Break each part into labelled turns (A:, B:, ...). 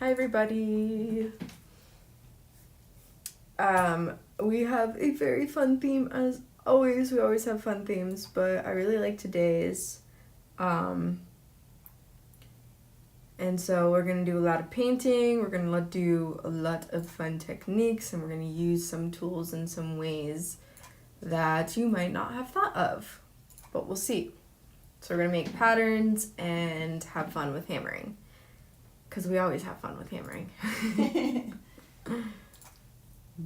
A: Hi everybody. We have a very fun theme as always. We always have fun themes, but I really like today's. And so we're going to do a lot of painting, we're going to do a lot of fun techniques, and we're going to use some tools in some ways that you might not have thought of, but we'll see. So we're going to make patterns and have fun with hammering, because we always have fun with hammering.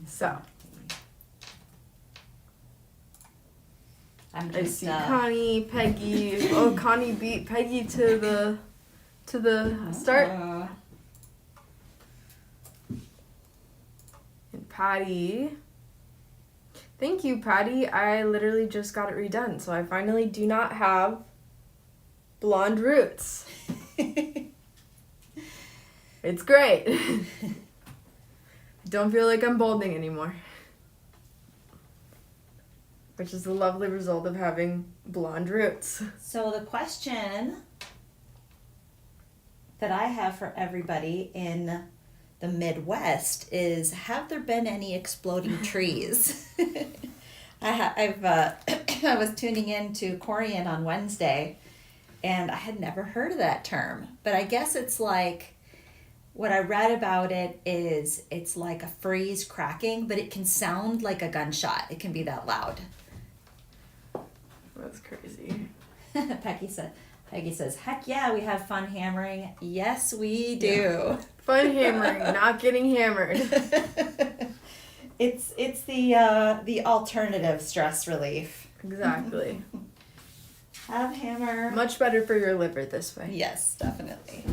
A: So, I see Connie, Peggy. Oh, Connie beat Peggy to the start. And Patty. Thank you, Patty. I literally just got it redone, so I finally do not have blonde roots. It's great. I don't feel like I'm balding anymore. Which is the lovely result of having blonde roots.
B: So the question that I have for everybody in the Midwest is, have there been any exploding trees? I was tuning in to Corian on Wednesday, and I had never heard of that term. But I guess it's like, what I read about it is it's like a freeze cracking, but it can sound like a gunshot. It can be that loud.
A: That's crazy.
B: Peggy says, heck yeah, we have fun hammering. Yes, we do.
A: Yeah. Fun hammering, not getting hammered.
B: It's the alternative stress relief.
A: Exactly.
B: Have hammer.
A: Much better for your liver this way.
B: Yes, definitely.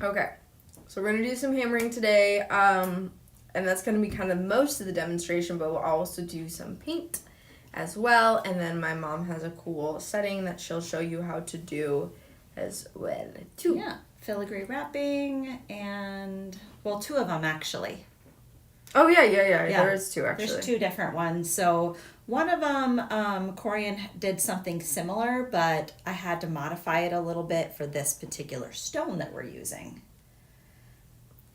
A: Okay, so we're going to do some hammering today, and that's going to be kind of most of the demonstration, but we'll also do some paint as well, and then my mom has a cool setting that she'll show you how to do as well, too.
B: Yeah, filigree wrapping, and, well, two of them, actually.
A: Oh, yeah, there is two, actually.
B: There's two different ones, so one of them, Corian did something similar, but I had to modify it a little bit for this particular stone that we're using.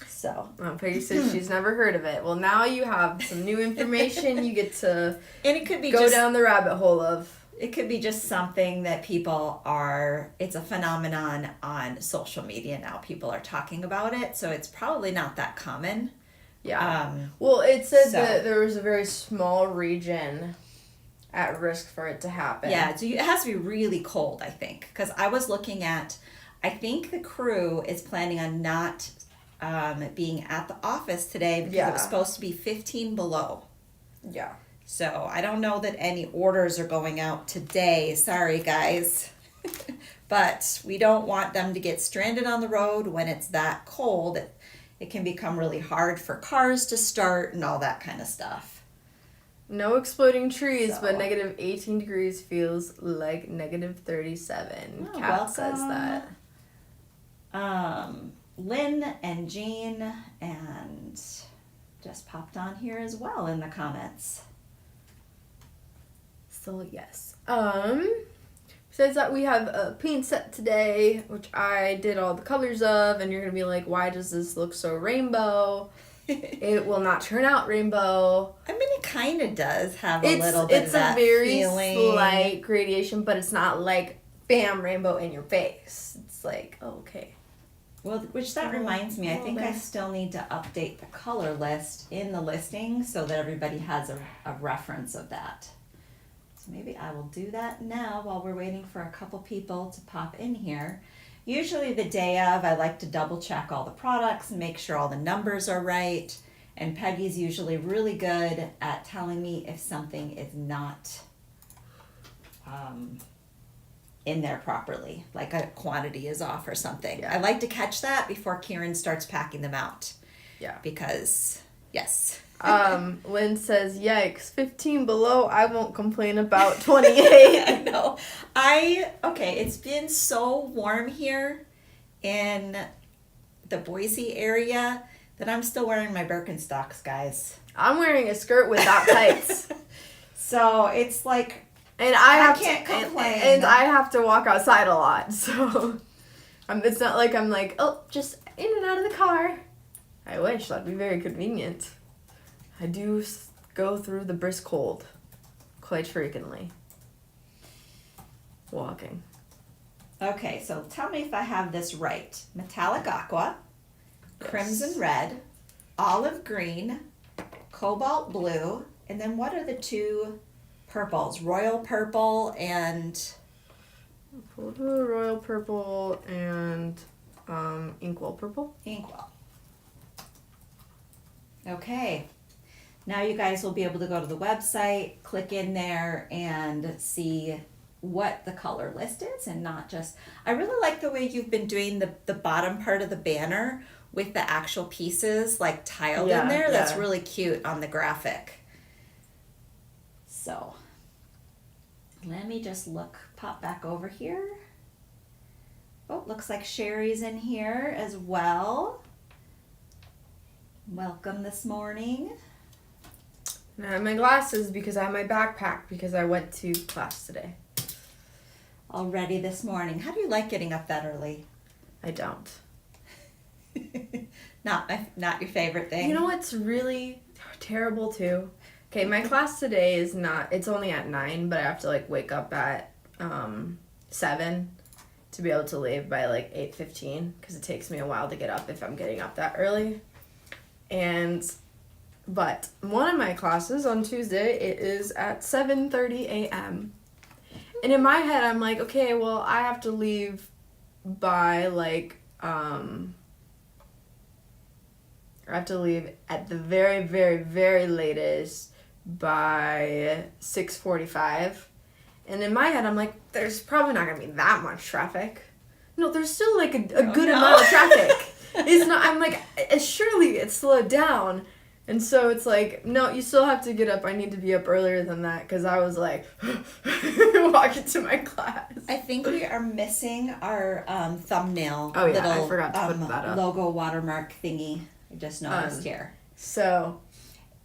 B: So.
A: Peggy says she's never heard of it. Well, now you have some new information you get to
B: and it could be
A: go down the rabbit hole of.
B: It could be just something that it's a phenomenon on social media now. People are talking about it, so it's probably not that common.
A: Yeah. Well, it said that there was a very small region at risk for it to happen.
B: Yeah, so it has to be really cold, I think. Because I was looking at, I think the crew is planning on not being at the office today because it was supposed to be 15 below.
A: Yeah.
B: So I don't know that any orders are going out today. Sorry, guys. But we don't want them to get stranded on the road when it's that cold. It can become really hard for cars to start and all that kind of stuff.
A: No exploding trees, but negative 18 degrees feels like negative 37.
B: Oh,
A: Kat says that.
B: Lynn and Jeanne and just popped on here as well in the comments.
A: So yes. Says that we have a paint set today, which I did all the colors of, and you're gonna be like, why does this look so rainbow? It will not turn out rainbow.
B: I mean, it kind of does have a little bit of that feeling.
A: It's a very slight gradation, but it's not like, bam, rainbow in your face. It's like, oh, okay.
B: Well, which that reminds me, I think I still need to update the color list in the listing so that everybody has a reference of that. So maybe I will do that now while we're waiting for a couple people to pop in here. Usually the day of, I like to double check all the products and make sure all the numbers are right. And Peggy's usually really good at telling me if something is not in there properly, like a quantity is off or something. Yeah. I like to catch that before Kieran starts packing them out. Yeah. Because, yes.
A: Lynn says, yikes, 15 below, I won't complain about 28.
B: I know. It's been so warm here in the Boise area that I'm still wearing my Birkenstocks, guys.
A: I'm wearing a skirt without tights.
B: So it's like
A: And
B: I can't complain.
A: And I have to walk outside a lot, so it's not like I'm like, oh, just in and out of the car. I wish that'd be very convenient. I do go through the brisk cold quite frequently. Walking.
B: Okay, so tell me if I have this right. Metallic aqua, crimson red, olive green, cobalt blue, and then what are the two purples? Royal purple and...
A: Royal purple and inkwell purple.
B: Inkwell. Okay. Now you guys will be able to go to the website, click in there, and see what the color list is, and not just... I really like the way you've been doing the bottom part of the banner with the actual pieces like tiled in there. That's really cute on the graphic. So let me just pop back over here. Oh, looks like Sherry's in here as well. Welcome this morning.
A: And I have my glasses because I have my backpack because I went to class today.
B: Already this morning. How do you like getting up that early?
A: I don't.
B: Not your favorite thing.
A: You know what's really terrible too? Okay, my class today is not, it's only at 9, but I have to like wake up at 7 to be able to leave by like 8:15 because it takes me a while to get up if I'm getting up that early. But one of my classes on Tuesday, it is at 7:30 a.m. And in my head, I'm like, okay, well, I have to leave by like, I have to leave at the very, very, very latest by 6:45. And in my head, I'm like, there's probably not going to be that much traffic. No, there's still like a good amount of traffic. It's not, I'm like, surely it's slowed down. And so it's like, no, you still have to get up. I need to be up earlier than that because I was like walking to my class.
B: I think we are missing our thumbnail.
A: Oh, yeah, I forgot to put that up.
B: Logo watermark thingy. I just noticed here.
A: So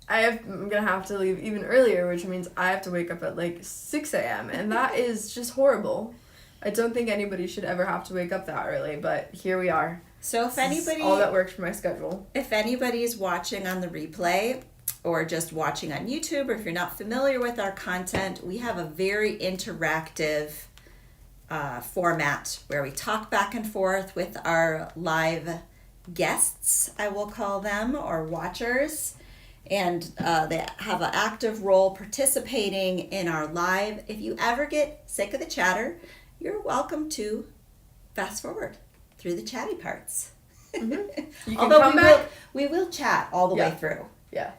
A: I'm going to have to leave even earlier, which means I have to wake up at like 6 a.m. And that is just horrible. I don't think anybody should ever have to wake up that early, but here we are.
B: So if anybody...
A: all that works for my schedule.
B: If anybody's watching on the replay or just watching on YouTube, or if you're not familiar with our content, we have a very interactive format where we talk back and forth with our live guests, I will call them, or watchers. And they have an active role participating in our live. If you ever get sick of the chatter, you're welcome to fast forward through the chatty parts.
A: Mm-hmm.
B: Although we will chat all the way through.
A: Yeah.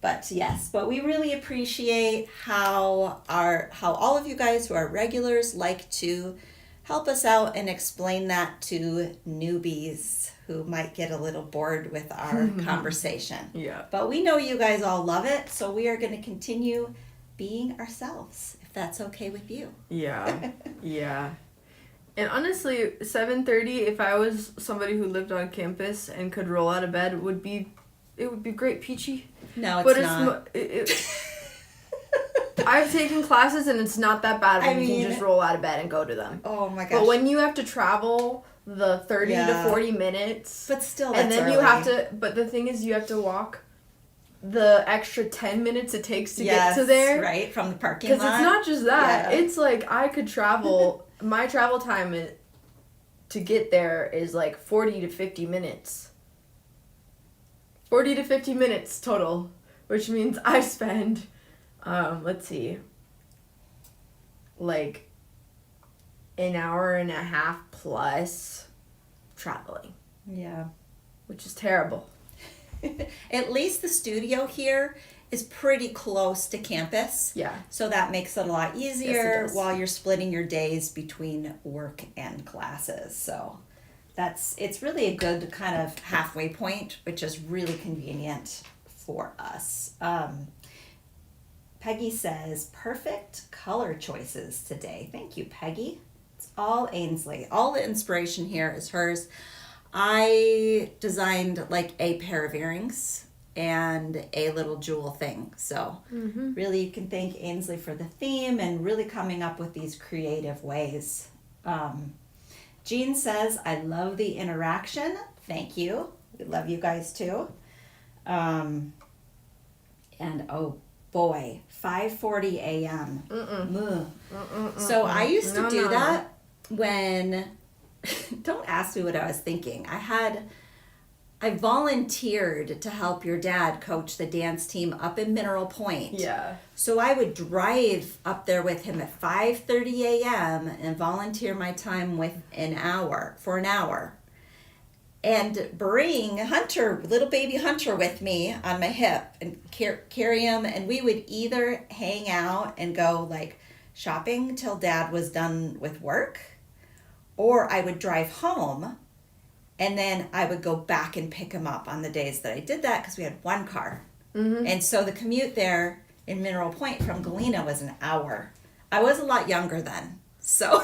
B: But we really appreciate how all of you guys who are regulars like to help us out and explain that to newbies who might get a little bored with our conversation.
A: Yeah.
B: But we know you guys all love it, so we are going to continue being ourselves, if that's okay with you.
A: Yeah. Yeah. And honestly, 7:30, if I was somebody who lived on campus and could roll out of bed, it would be great, peachy.
B: No, it's not.
A: I've taken classes and it's not that bad when you can just roll out of bed and go to them.
B: Oh my gosh.
A: But when you have to travel the 30 to 40 minutes.
B: But still,
A: and then you have to, but the thing is you have to walk the extra 10 minutes it takes to get to there.
B: Right, from the parking lot.
A: Because it's not just that. Yeah. It's like I could travel... My travel time to get there is like 40 to 50 minutes. 40 to 50 minutes total, which means I spend, like an hour and a half plus traveling.
B: Yeah.
A: Which is terrible.
B: At least the studio here is pretty close to campus.
A: Yeah.
B: So that makes it a lot easier while you're splitting your days between work and classes. So it's really a good kind of halfway point, which is really convenient for us. Peggy says, perfect color choices today. Thank you, Peggy. It's all Ainsley. All the inspiration here is hers. I designed like a pair of earrings and a little jewel thing. So really you can thank Ainsley for the theme and really coming up with these creative ways. Jean says, I love the interaction. Thank you. We love you guys too. And oh boy, 5:40 a.m. So I used to do that when, don't ask me what I was thinking. I volunteered to help your dad coach the dance team up in Mineral Point.
A: Yeah.
B: So I would drive up there with him at 5:30 a.m. and volunteer my time for an hour. And bring Hunter, little baby Hunter, with me on my hip and carry him. And we would either hang out and go like shopping till Dad was done with work, or I would drive home and then I would go back and pick him up on the days that I did that because we had one car. And so the commute there in Mineral Point from Galena was an hour. I was a lot younger then, so...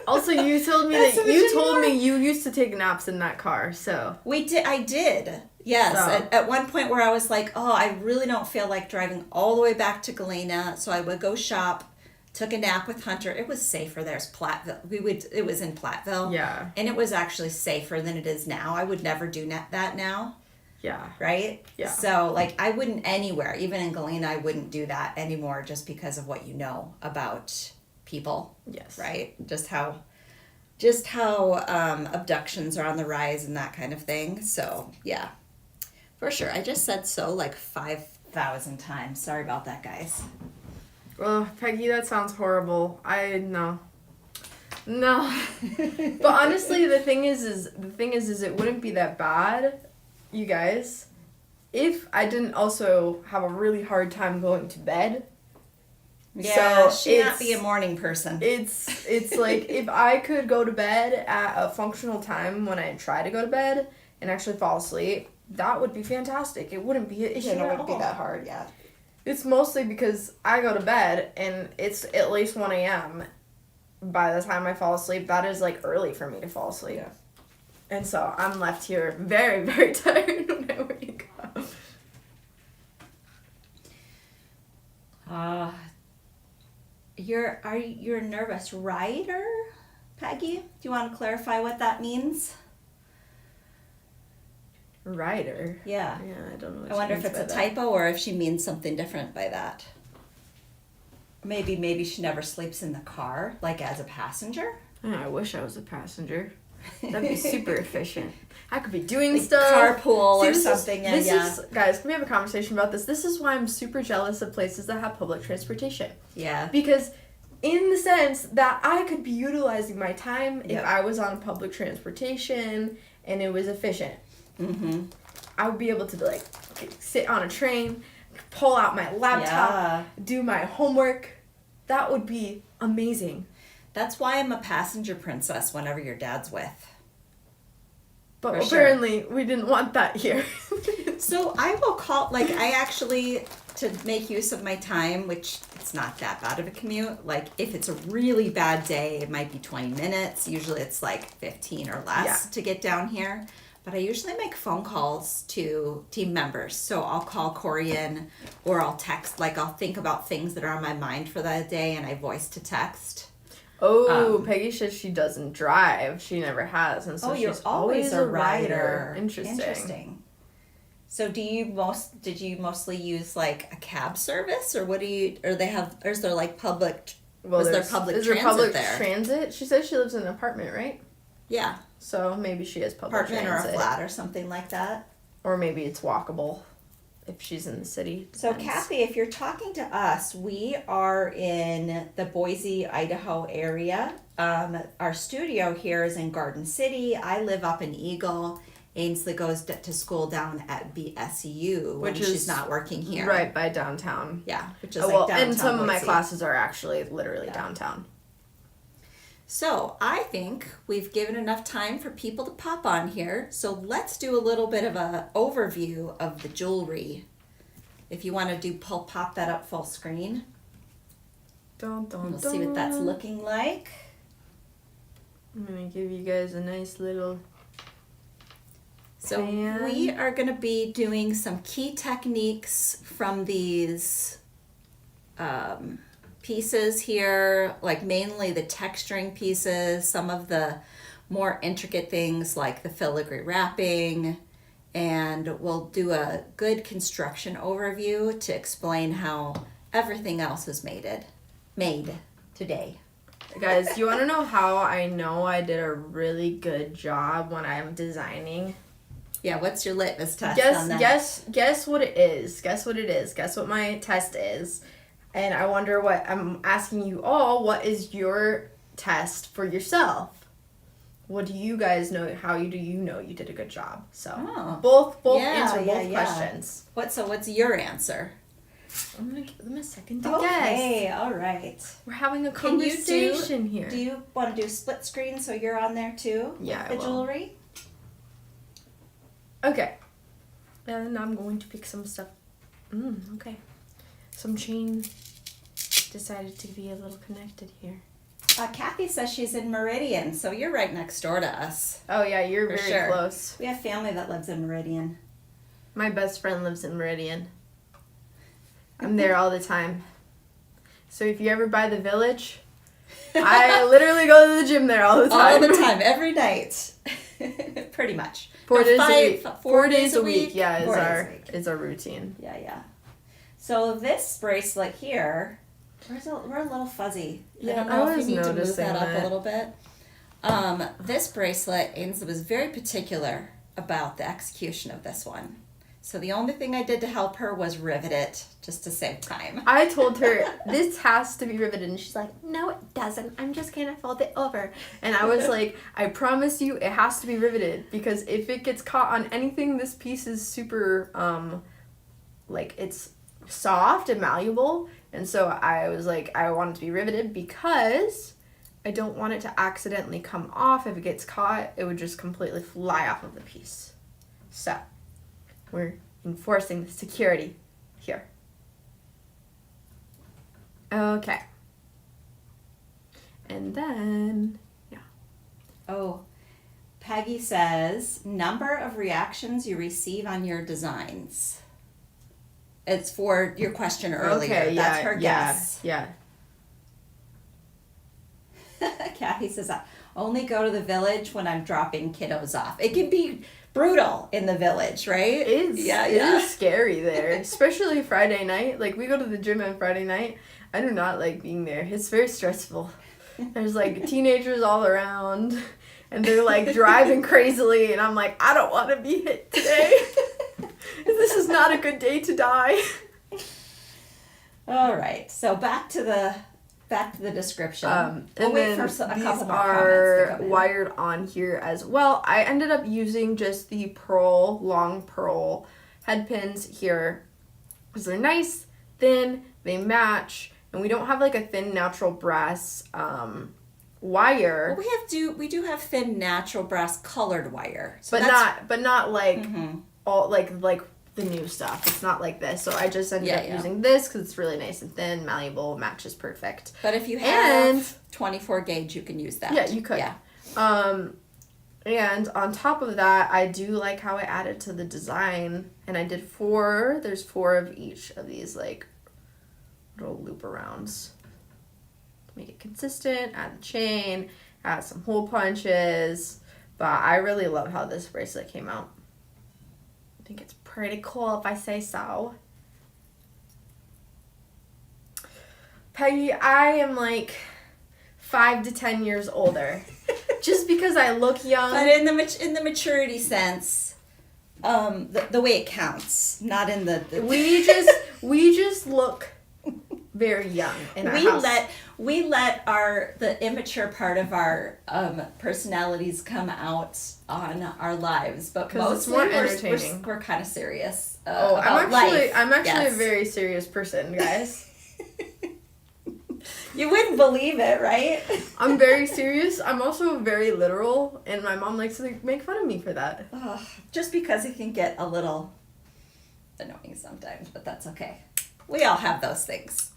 A: Also, you told me you used to take naps in that car, so.
B: I did. Yes. So. At one point where I was like, oh, I really don't feel like driving all the way back to Galena, so I would go shop, took a nap with Hunter. It was safer. There's Platteville. It was in Platteville.
A: Yeah.
B: And it was actually safer than it is now. I would never do that now.
A: Yeah.
B: Right?
A: Yeah.
B: So, like, I wouldn't anywhere, even in Galena, I wouldn't do that anymore just because of what you know about people.
A: Yes.
B: Right? Just how abductions are on the rise and that kind of thing. So, yeah. For sure. I just said so like 5,000 times. Sorry about that, guys.
A: Well, Peggy, that sounds horrible. No. But honestly, the thing is it wouldn't be that bad, you guys, if I didn't also have a really hard time going to bed.
B: Yeah, so she not be a morning person.
A: It's like if I could go to bed at a functional time when I try to go to bed and actually fall asleep, that would be fantastic. It wouldn't be an issue.
B: It wouldn't be that hard, yeah.
A: It's mostly because I go to bed and it's at least 1 a.m. by the time I fall asleep. That is like early for me to fall asleep.
B: Yeah.
A: And so I'm left here very, very tired when I wake up.
B: You're a nervous rider, Peggy? Do you want to clarify what that means?
A: Rider?
B: Yeah.
A: Yeah, I don't know what
B: I wonder if it's a typo or if she means something different by that. Maybe she never sleeps in the car, like as a passenger.
A: Oh, I wish I was a passenger. That'd be super efficient. I could be doing
B: like
A: stuff.
B: Carpool or something.
A: Guys, can we have a conversation about this? This is why I'm super jealous of places that have public transportation.
B: Yeah.
A: Because in the sense that I could be utilizing my time if I was on public transportation and it was efficient. Mm-hmm. I would be able to like sit on a train, pull out my laptop, do my homework. That would be amazing.
B: That's why I'm a passenger princess whenever your dad's with.
A: But apparently we didn't want that here.
B: So I will call, like I actually, to make use of my time, which it's not that bad of a commute, like if it's a really bad day, it might be 20 minutes. Usually it's like 15 or less to get down here. But I usually make phone calls to team members. So I'll call Corey in or I'll text, like I'll think about things that are on my mind for that day and I voice to text.
A: Oh, Peggy says she doesn't drive. She never has. And so
B: you're
A: she's
B: always a rider.
A: Interesting.
B: So did you mostly use like a cab service or or is there like public, transit there?
A: Transit? She says she lives in an apartment, right?
B: Yeah.
A: So maybe she has public transit.
B: Apartment or a flat or something like that.
A: Or maybe it's walkable if she's in the city.
B: So Kathy, if you're talking to us, we are in the Boise, Idaho area. Our studio here is in Garden City. I live up in Eagle. Ainsley goes to school down at BSU when she's not working here.
A: Right by downtown.
B: Yeah, which is downtown
A: and some
B: Boise.
A: of my classes are actually literally downtown.
B: So I think we've given enough time for people to pop on here. So let's do a little bit of an overview of the jewelry. If you want to pop that up full screen. We'll see what that's looking like.
A: I'm going to give you guys a nice little
B: So we are going to be doing some key techniques from these pieces here, like mainly the texturing pieces, some of the more intricate things like the filigree wrapping, and we'll do a good construction overview to explain how everything else is made today.
A: Guys, do you want to know how I know I did a really good job when I'm designing?
B: Yeah, what's your litmus test on that?
A: Guess what it is. Guess what it is. Guess what my test is. And I wonder what, I'm asking you all, what is your test for yourself? What do you guys know? How do you know you did a good job? So both answer both questions.
B: What's your answer?
A: I'm gonna give them a second to guess.
B: Okay, all right.
A: We're having a conversation here.
B: Do you want to do split screen so you're on there too?
A: Yeah,
B: with the jewelry.
A: Okay. And I'm going to pick some stuff. Okay. Some chain decided to be a little connected here.
B: Kathy says she's in Meridian, so you're right next door to us.
A: Oh yeah, you're very close.
B: We have family that lives in Meridian.
A: My best friend lives in Meridian. I'm there all the time. So if you ever buy the Village, I literally go to the gym there all the time.
B: All the time, every night. Pretty much.
A: 4 days a week. 4 days a week, yeah, is our routine.
B: Yeah. So this bracelet here, we're a little fuzzy.
A: Yeah,
B: I don't know if you need to move
A: noticing
B: that up a little bit. This bracelet, Ainsley was very particular about the execution of this one. So the only thing I did to help her was rivet it, just to save time.
A: I told her, this has to be riveted, and she's like, no it doesn't, I'm just gonna fold it over. And I was like, I promise you it has to be riveted, because if it gets caught on anything, this piece is super, like, it's soft and malleable. And so I was like, I want it to be riveted because I don't want it to accidentally come off. If it gets caught, it would just completely fly off of the piece. So we're enforcing the security here. Okay. And then, yeah.
B: Oh, Peggy says, number of reactions you receive on your designs. It's for your question earlier.
A: Okay,
B: That's her guess.
A: Yeah.
B: Kathy says, I only go to the Village when I'm dropping kiddos off. It can be brutal in the Village, right?
A: It is scary there, especially Friday night. Like, we go to the gym on Friday night. I do not like being there. It's very stressful. There's like teenagers all around, and they're like driving crazily, and I'm like, I don't want to be hit today. This is not a good day to die.
B: All right, so back to the description.
A: We'll wait for a couple more are wired on here as well. I ended up using just the long pearl head pins here because they're nice, thin, they match, and we don't have like a thin natural brass wire.
B: Well, we do have thin natural brass colored wire, so
A: but not like all like the new stuff. It's not like this. So I just ended up using this because it's really nice and thin, malleable, matches perfect.
B: But if you have 24 gauge, you can use that.
A: Yeah, you could.
B: Yeah.
A: And on top of that, I do like how I added to the design, and I did there's 4 of each of these like little loop arounds. Make it consistent, add the chain, add some hole punches. But I really love how this bracelet came out. I think it's pretty cool if I say so. Peggy, I am like 5 to 10 years older. Just because I look young.
B: But in the maturity sense, the way it counts, not in the
A: we just look very young in our house.
B: We let the immature part of our personalities come out on our lives, but mostly we're kind of serious. I'm actually a very serious person, guys. You wouldn't believe it, right?
A: I'm very serious. I'm also very literal, and my mom likes to make fun of me for that.
B: Just because it can get a little annoying sometimes, but that's okay. We all have those things.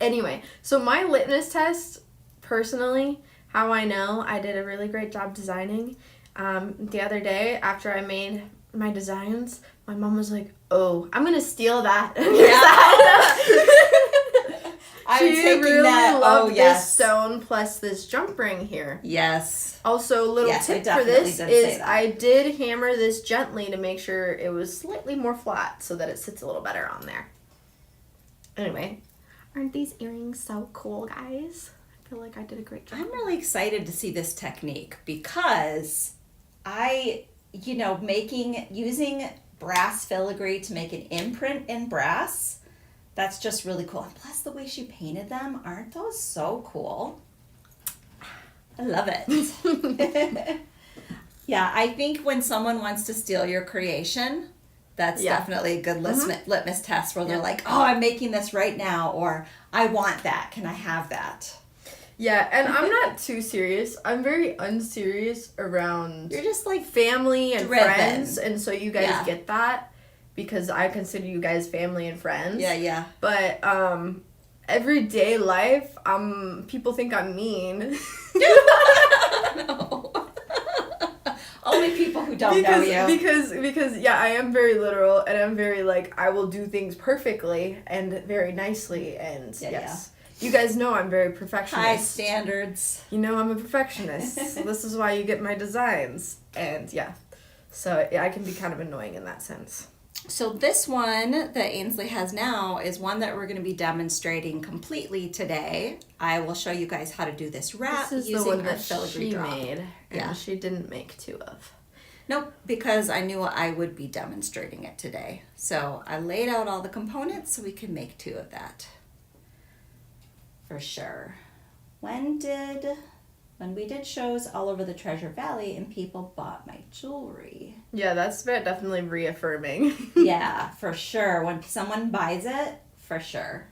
A: Anyway, so my litmus test, personally, how I know I did a really great job designing, The other day after I made my designs, my mom was like, "Oh, I'm gonna steal that."
B: I'm taking
A: really
B: that.
A: loved
B: Oh, yes.
A: this stone plus this jump ring here.
B: Yes.
A: Also, a little
B: Yes, I
A: tip for
B: definitely
A: this
B: did say
A: is
B: that.
A: I did hammer this gently to make sure it was slightly more flat so that it sits a little better on there. Anyway, aren't these earrings so cool, guys? I feel like I did a great job.
B: I'm really excited to see this technique because using brass filigree to make an imprint in brass, that's just really cool. And plus the way she painted them, aren't those so cool? I love it. Yeah, I think when someone wants to steal your creation, that's definitely a good litmus test where they're like, oh, I'm making this right now, or I want that. Can I have that?
A: Yeah, and I'm not too serious. I'm very unserious around
B: You're just like
A: family and
B: driven.
A: friends, and so you guys get that because I consider you guys family and friends.
B: Yeah.
A: But everyday life, people think I'm mean.
B: No. Only people who don't know you.
A: Because I am very literal, and I'm very like, I will do things perfectly and very nicely, and yes. You guys know I'm very perfectionist.
B: High standards.
A: You know I'm a perfectionist. So this is why you get my designs. And so I can be kind of annoying in that sense.
B: So this one that Ainsley has now is one that we're going to be demonstrating completely today. I will show you guys how to do this wrap
A: This is
B: using
A: the one
B: our
A: that
B: filigree
A: she
B: drop.
A: made, and she didn't make two of.
B: Nope, because I knew I would be demonstrating it today. So I laid out all the components so we can make two of that. For sure. When we did shows all over the Treasure Valley and people bought my jewelry.
A: Yeah, that's definitely reaffirming.
B: Yeah, for sure. When someone buys it, for sure.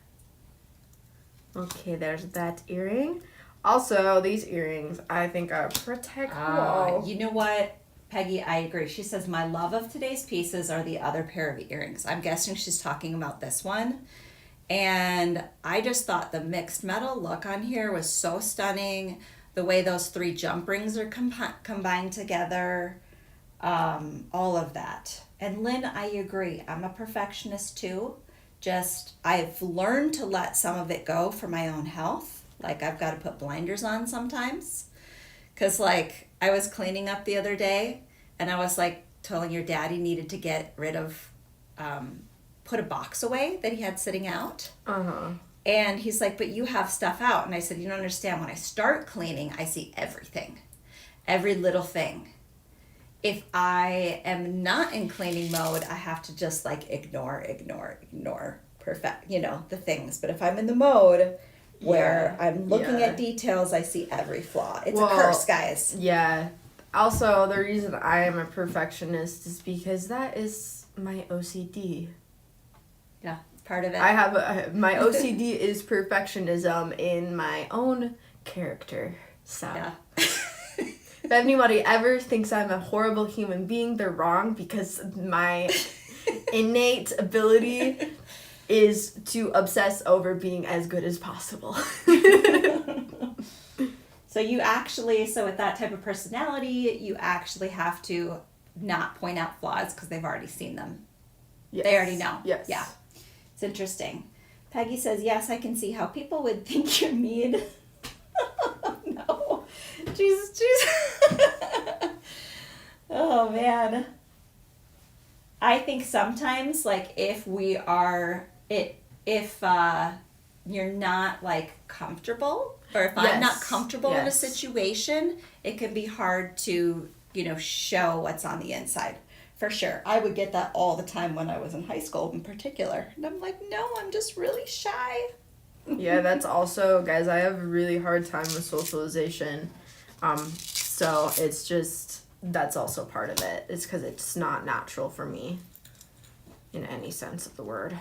A: Okay, there's that earring. Also, these earrings I think are pretty cool.
B: You know what, Peggy, I agree. She says, my love of today's pieces are the other pair of earrings. I'm guessing she's talking about this one. And I just thought the mixed metal look on here was so stunning. The way those three jump rings are combined together. All of that. And Lynn, I agree. I'm a perfectionist too. I've learned to let some of it go for my own health. Like I've got to put blinders on sometimes. Because like I was cleaning up the other day and I was like telling your dad he needed to get rid of... put a box away that he had sitting out. And he's like, but you have stuff out. And I said, you don't understand. When I start cleaning, I see everything. Every little thing. If I am not in cleaning mode, I have to just like ignore, the things. But if I'm in the mode where I'm looking at details, I see every flaw. It's a curse, guys.
A: Yeah. Also, the reason I am a perfectionist is because that is my OCD.
B: Yeah, part of it.
A: I have my OCD is perfectionism in my own character. So, if anybody ever thinks I'm a horrible human being, they're wrong because my innate ability is to obsess over being as good as possible.
B: So with that type of personality, you actually have to not point out flaws because they've already seen them.
A: Yes.
B: They already know.
A: Yes.
B: Yeah. It's interesting. Peggy says, yes, I can see how people would think you're mean. No. Jesus. Oh, man. I think sometimes, like, if you're not, like, comfortable, or if I'm not comfortable in a situation, it can be hard to, show what's on the inside. For sure. I would get that all the time when I was in high school in particular. And I'm like, no, I'm just really shy.
A: Yeah, that's also, guys, I have a really hard time with socialization. So it's just, that's also part of it. It's because it's not natural for me in any sense of the word.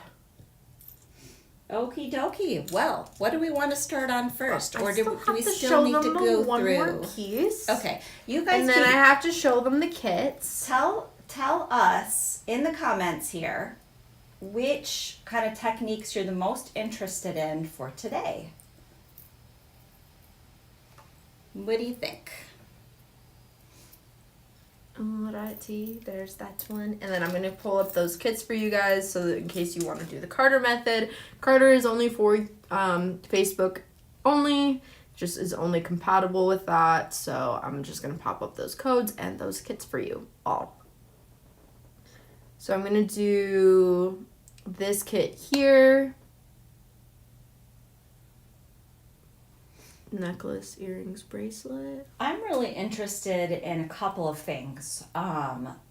B: Okie dokie. Well, what do we want to start on first? Or do we still
A: show
B: need
A: them
B: to
A: the
B: go
A: one
B: through?
A: more piece.
B: Okay. You guys
A: and then I have to show them the kits.
B: Tell us in the comments here which kind of techniques you're the most interested in for today. What do you think?
A: Alrighty, there's that one. And then I'm going to pull up those kits for you guys so that in case you want to do the Carter method. Carter is only for Facebook only, just is only compatible with that. So I'm just going to pop up those codes and those kits for you all. So I'm going to do this kit here. Necklace, earrings, bracelet.
B: I'm really interested in a couple of things.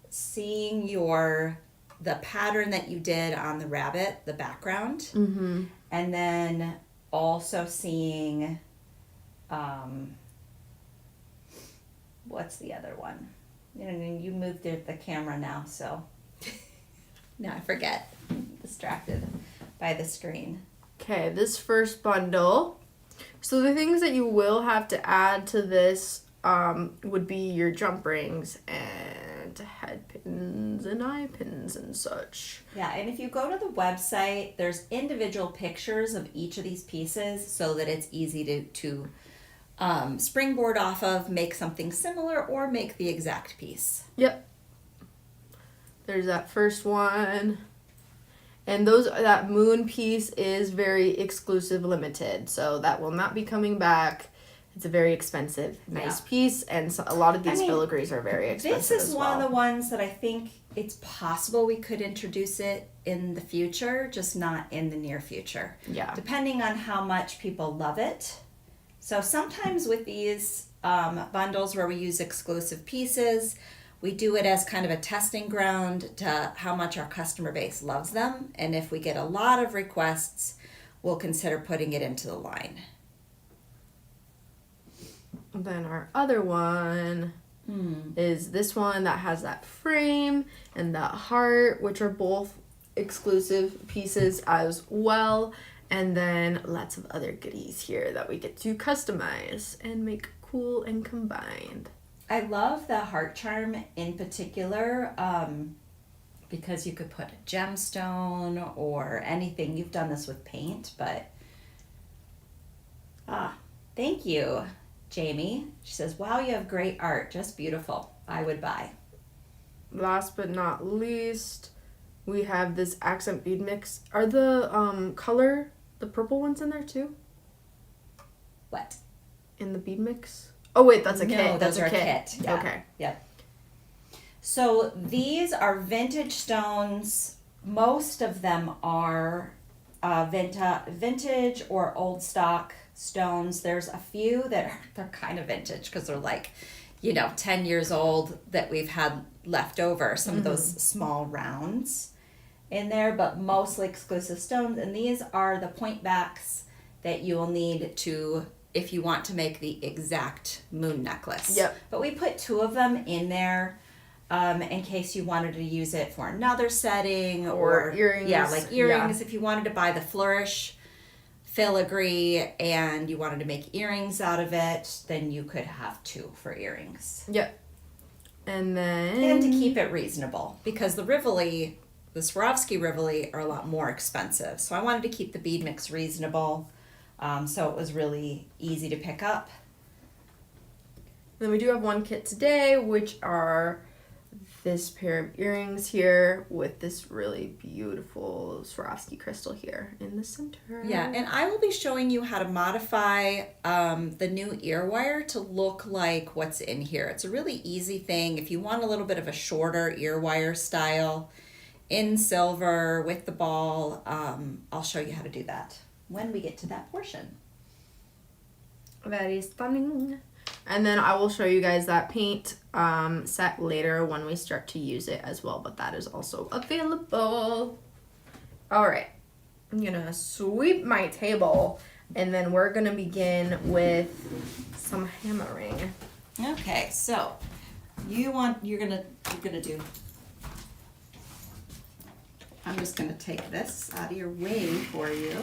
B: Seeing the pattern that you did on the rabbit, the background,
A: Mm-hmm.
B: and then also seeing, what's the other one? You moved the camera now, so now I forget. I'm distracted by the screen.
A: Okay, this first bundle. So the things that you will have to add to this would be your jump rings and head pins and eye pins and such.
B: Yeah, and if you go to the website, there's individual pictures of each of these pieces so that it's easy to springboard off of, make something similar, or make the exact piece.
A: Yep. There's that first one. And that moon piece is very exclusive, limited, so that will not be coming back. It's a very expensive, nice piece, and so a lot of these filigrees are very expensive.
B: This is one of the ones that I think it's possible we could introduce it in the future, just not in the near future.
A: Yeah.
B: Depending on how much people love it. So sometimes with these bundles where we use exclusive pieces, we do it as kind of a testing ground to how much our customer base loves them. And if we get a lot of requests, we'll consider putting it into the line.
A: Then our other one is this one that has that frame and that heart, which are both exclusive pieces as well. And then lots of other goodies here that we get to customize and make cool and combined.
B: I love the heart charm in particular because you could put a gemstone or anything. You've done this with paint, but thank you, Jamie. She says, wow, you have great art. Just beautiful. I would buy.
A: Last but not least, we have this accent bead mix. Are the the purple ones in there too?
B: What?
A: In the bead mix? Oh wait, that's a kit.
B: No,
A: That's
B: those are
A: a kit.
B: a kit. Yeah.
A: Okay.
B: Yep. So these are vintage stones. Most of them are vintage or old stock stones. There's a few that they're kind of vintage because they're like, 10 years old that we've had left over. Some of those small rounds in there, but mostly exclusive stones. And these are the point backs that you will need if you want to make the exact moon necklace.
A: Yep.
B: But we put 2 of them in there in case you wanted to use it for another setting or
A: earrings.
B: Yeah, like earrings.
A: Yeah.
B: If you wanted to buy the flourish filigree and you wanted to make earrings out of it, then you could have 2 for earrings.
A: Yep. And
B: to keep it reasonable because the Rivoli, the Swarovski Rivoli are a lot more expensive. So I wanted to keep the bead mix reasonable. So it was really easy to pick up.
A: Then we do have one kit today, which are this pair of earrings here with this really beautiful Swarovski crystal here in the center.
B: Yeah, and I will be showing you how to modify the new ear wire to look like what's in here. It's a really easy thing. If you want a little bit of a shorter ear wire style in silver with the ball, I'll show you how to do that when we get to that portion.
A: Very stunning. And then I will show you guys that paint set later when we start to use it as well, but that is also available. All right, I'm gonna sweep my table and then we're gonna begin with some hammering.
B: Okay, so you're gonna do, I'm just gonna take this out of your way for you.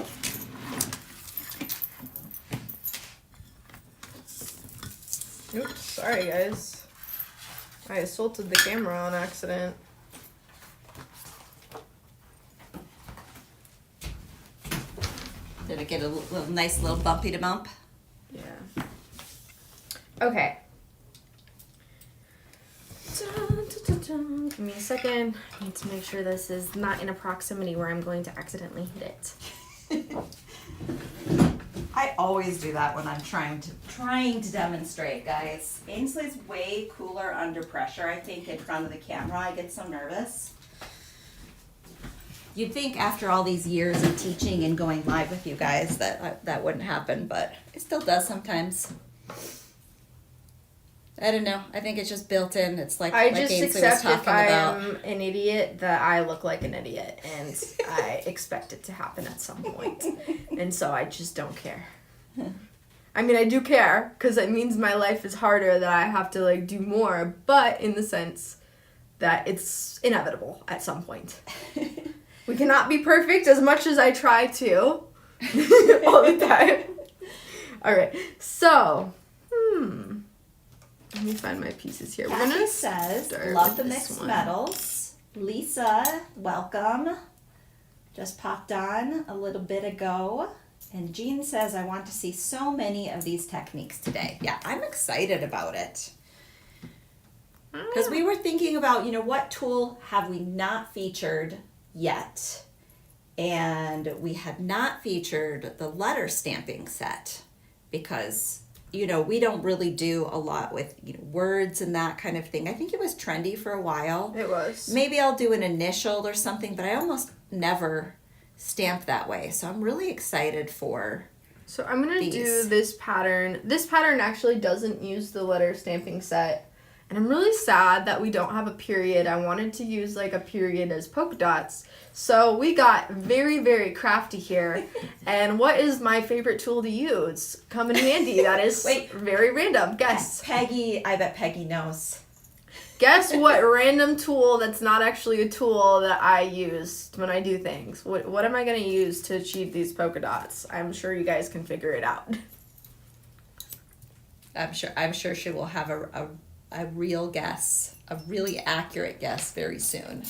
A: Oops, sorry guys. I assaulted the camera on accident.
B: Did it get a nice little bumpy to bump?
A: Yeah. Okay. Give me a second. I need to make sure this is not in a proximity where I'm going to accidentally hit it.
B: I always do that when I'm trying to demonstrate, guys. Ainsley's way cooler under pressure. I think in front of the camera I get so nervous. You'd think after all these years of teaching and going live with you guys that wouldn't happen, but it still does sometimes. I don't know. I think it's just built in. It's like
A: I just
B: Ainsley was
A: accept
B: talking
A: if I
B: about.
A: am an idiot that I look like an idiot, and I expect it to happen at some point. And so I just don't care. I mean, I do care because it means my life is harder, that I have to like do more, but in the sense that it's inevitable at some point. We cannot be perfect as much as I try to all the time. All right, so let me find my pieces here.
B: Kathy
A: We're gonna
B: says,
A: start
B: love
A: with
B: the
A: this
B: mixed
A: one.
B: metals. Lisa, welcome. Just popped on a little bit ago. And Jean says, I want to see so many of these techniques today. Yeah, I'm excited about it. Because we were thinking about, what tool have we not featured yet? And we had not featured the letter stamping set because, we don't really do a lot with words and that kind of thing. I think it was trendy for a while.
A: It was.
B: Maybe I'll do an initial or something, but I almost never stamp that way. So I'm really excited for
A: So I'm going to do
B: these.
A: this pattern. This pattern actually doesn't use the letter stamping set. And I'm really sad that we don't have a period. I wanted to use like a period as polka dots. So we got very, very crafty here. And what is my favorite tool to use? Come in handy. That is very random. Guess.
B: Peggy, I bet Peggy knows.
A: Guess what random tool that's not actually a tool that I use when I do things. What am I going to use to achieve these polka dots? I'm sure you guys can figure it out.
B: I'm sure she will have a real guess, a really accurate guess very soon.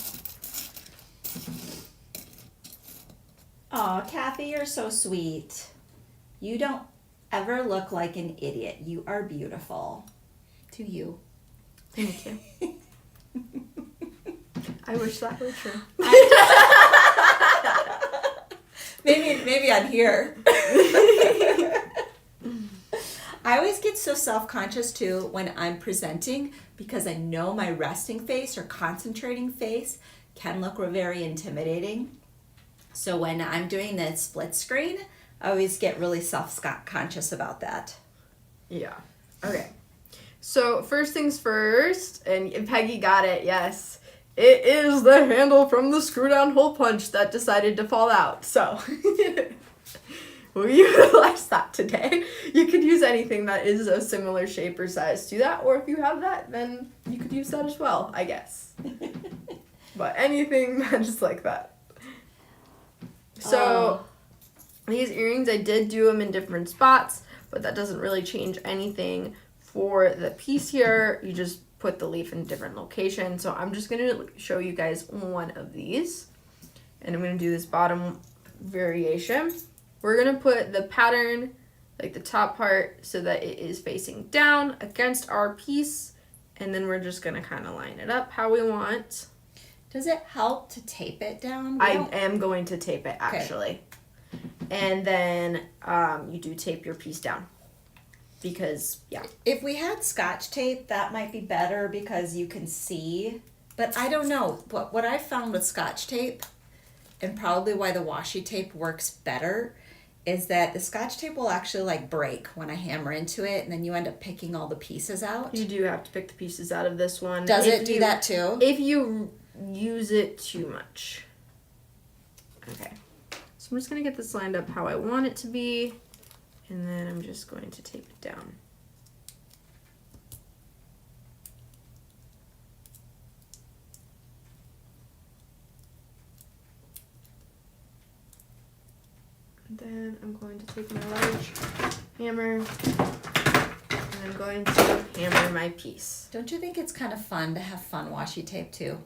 B: Aw, Kathy, you're so sweet. You don't ever look like an idiot. You are beautiful. To you.
A: Thank you. I wish that were true.
B: Maybe on here. I always get so self-conscious too when I'm presenting because I know my resting face or concentrating face can look very intimidating. So when I'm doing the split screen, I always get really self-conscious about that.
A: Yeah. Okay. So first things first, and Peggy got it, yes. It is the handle from the screw down hole punch that decided to fall out. So we'll utilize that today. You could use anything that is a similar shape or size to that, or if you have that, then you could use that as well, I guess. But anything that is like that. So these earrings, I did do them in different spots, but that doesn't really change anything for the piece here. You just put the leaf in a different location. So I'm just going to show you guys one of these. And I'm going to do this bottom variation. We're going to put the pattern, like the top part, so that it is facing down against our piece. And then we're just going to kind of line it up how we want.
B: Does it help to tape it down?
A: I am going to tape it, actually. Okay. And then you do tape your piece down. Because, yeah.
B: If we had Scotch tape, that might be better because you can see. But I don't know. What I found with Scotch tape, and probably why the washi tape works better, is that the Scotch tape will actually like break when I hammer into it, and then you end up picking all the pieces out.
A: You do have to pick the pieces out of this one.
B: Does it do that too?
A: If you use it too much. Okay. So I'm just going to get this lined up how I want it to be. And then I'm just going to tape it down. And then I'm going to take my large hammer and I'm going to hammer my piece.
B: Don't you think it's kind of fun to have fun washi tape too?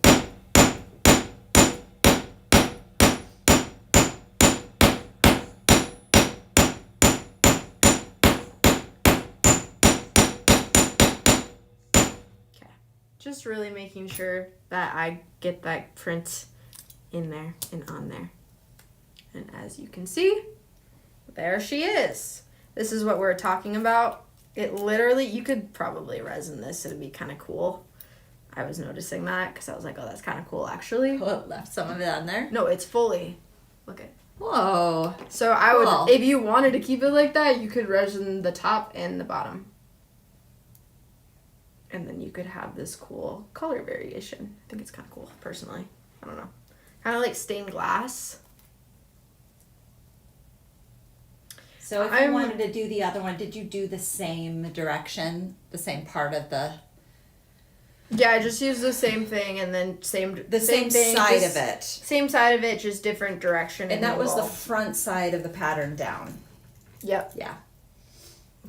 A: Just really making sure that I get that print in there and on there. And as you can see, there she is. This is what we're talking about. It literally, you could probably resin this. It'd be kind of cool. I was noticing that because I was like, oh, that's kind of cool, actually.
B: Oh, left some of it on there.
A: No, it's fully. Look at.
B: Whoa.
A: So I would, if you wanted to keep it like that, you could resin the top and the bottom. And then you could have this cool color variation. I think it's kind of cool, personally. I don't know. Kind of like stained glass.
B: So if you wanted to do the other one, did you do the same direction, the same part of the...
A: Yeah, I just used the same thing and then same thing,
B: side of it.
A: Same side of it, just different direction.
B: And that was the front side of the pattern down.
A: Yep.
B: Yeah.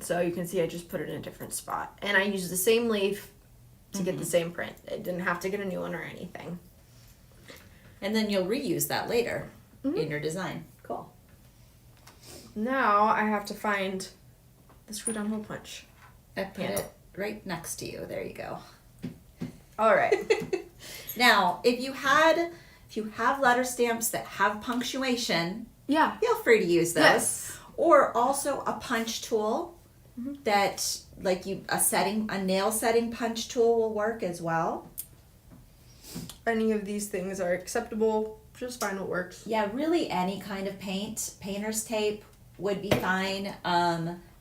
A: So you can see I just put it in a different spot. And I used the same leaf to get the same print. I didn't have to get a new one or anything.
B: And then you'll reuse that later in your design. Cool.
A: Now I have to find the screw-down hole punch.
B: I put it right next to you. There you go.
A: All right.
B: Now, if you have letter stamps that have punctuation, feel free to use those.
A: Yes.
B: Or also a punch tool that, like a nail setting punch tool will work as well.
A: Any of these things are acceptable. Just find what works.
B: Yeah, really any kind of paint. Painter's tape would be fine.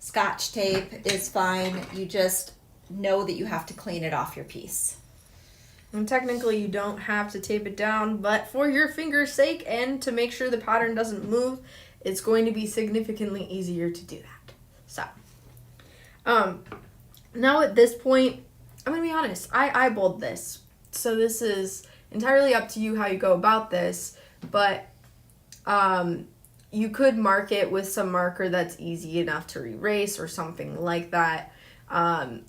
B: Scotch tape is fine. You just know that you have to clean it off your piece.
A: And technically you don't have to tape it down, but for your finger's sake and to make sure the pattern doesn't move, it's going to be significantly easier to do that. So, now at this point, I'm going to be honest, I eyeballed this. So this is entirely up to you how you go about this, but you could mark it with some marker that's easy enough to erase or something like that.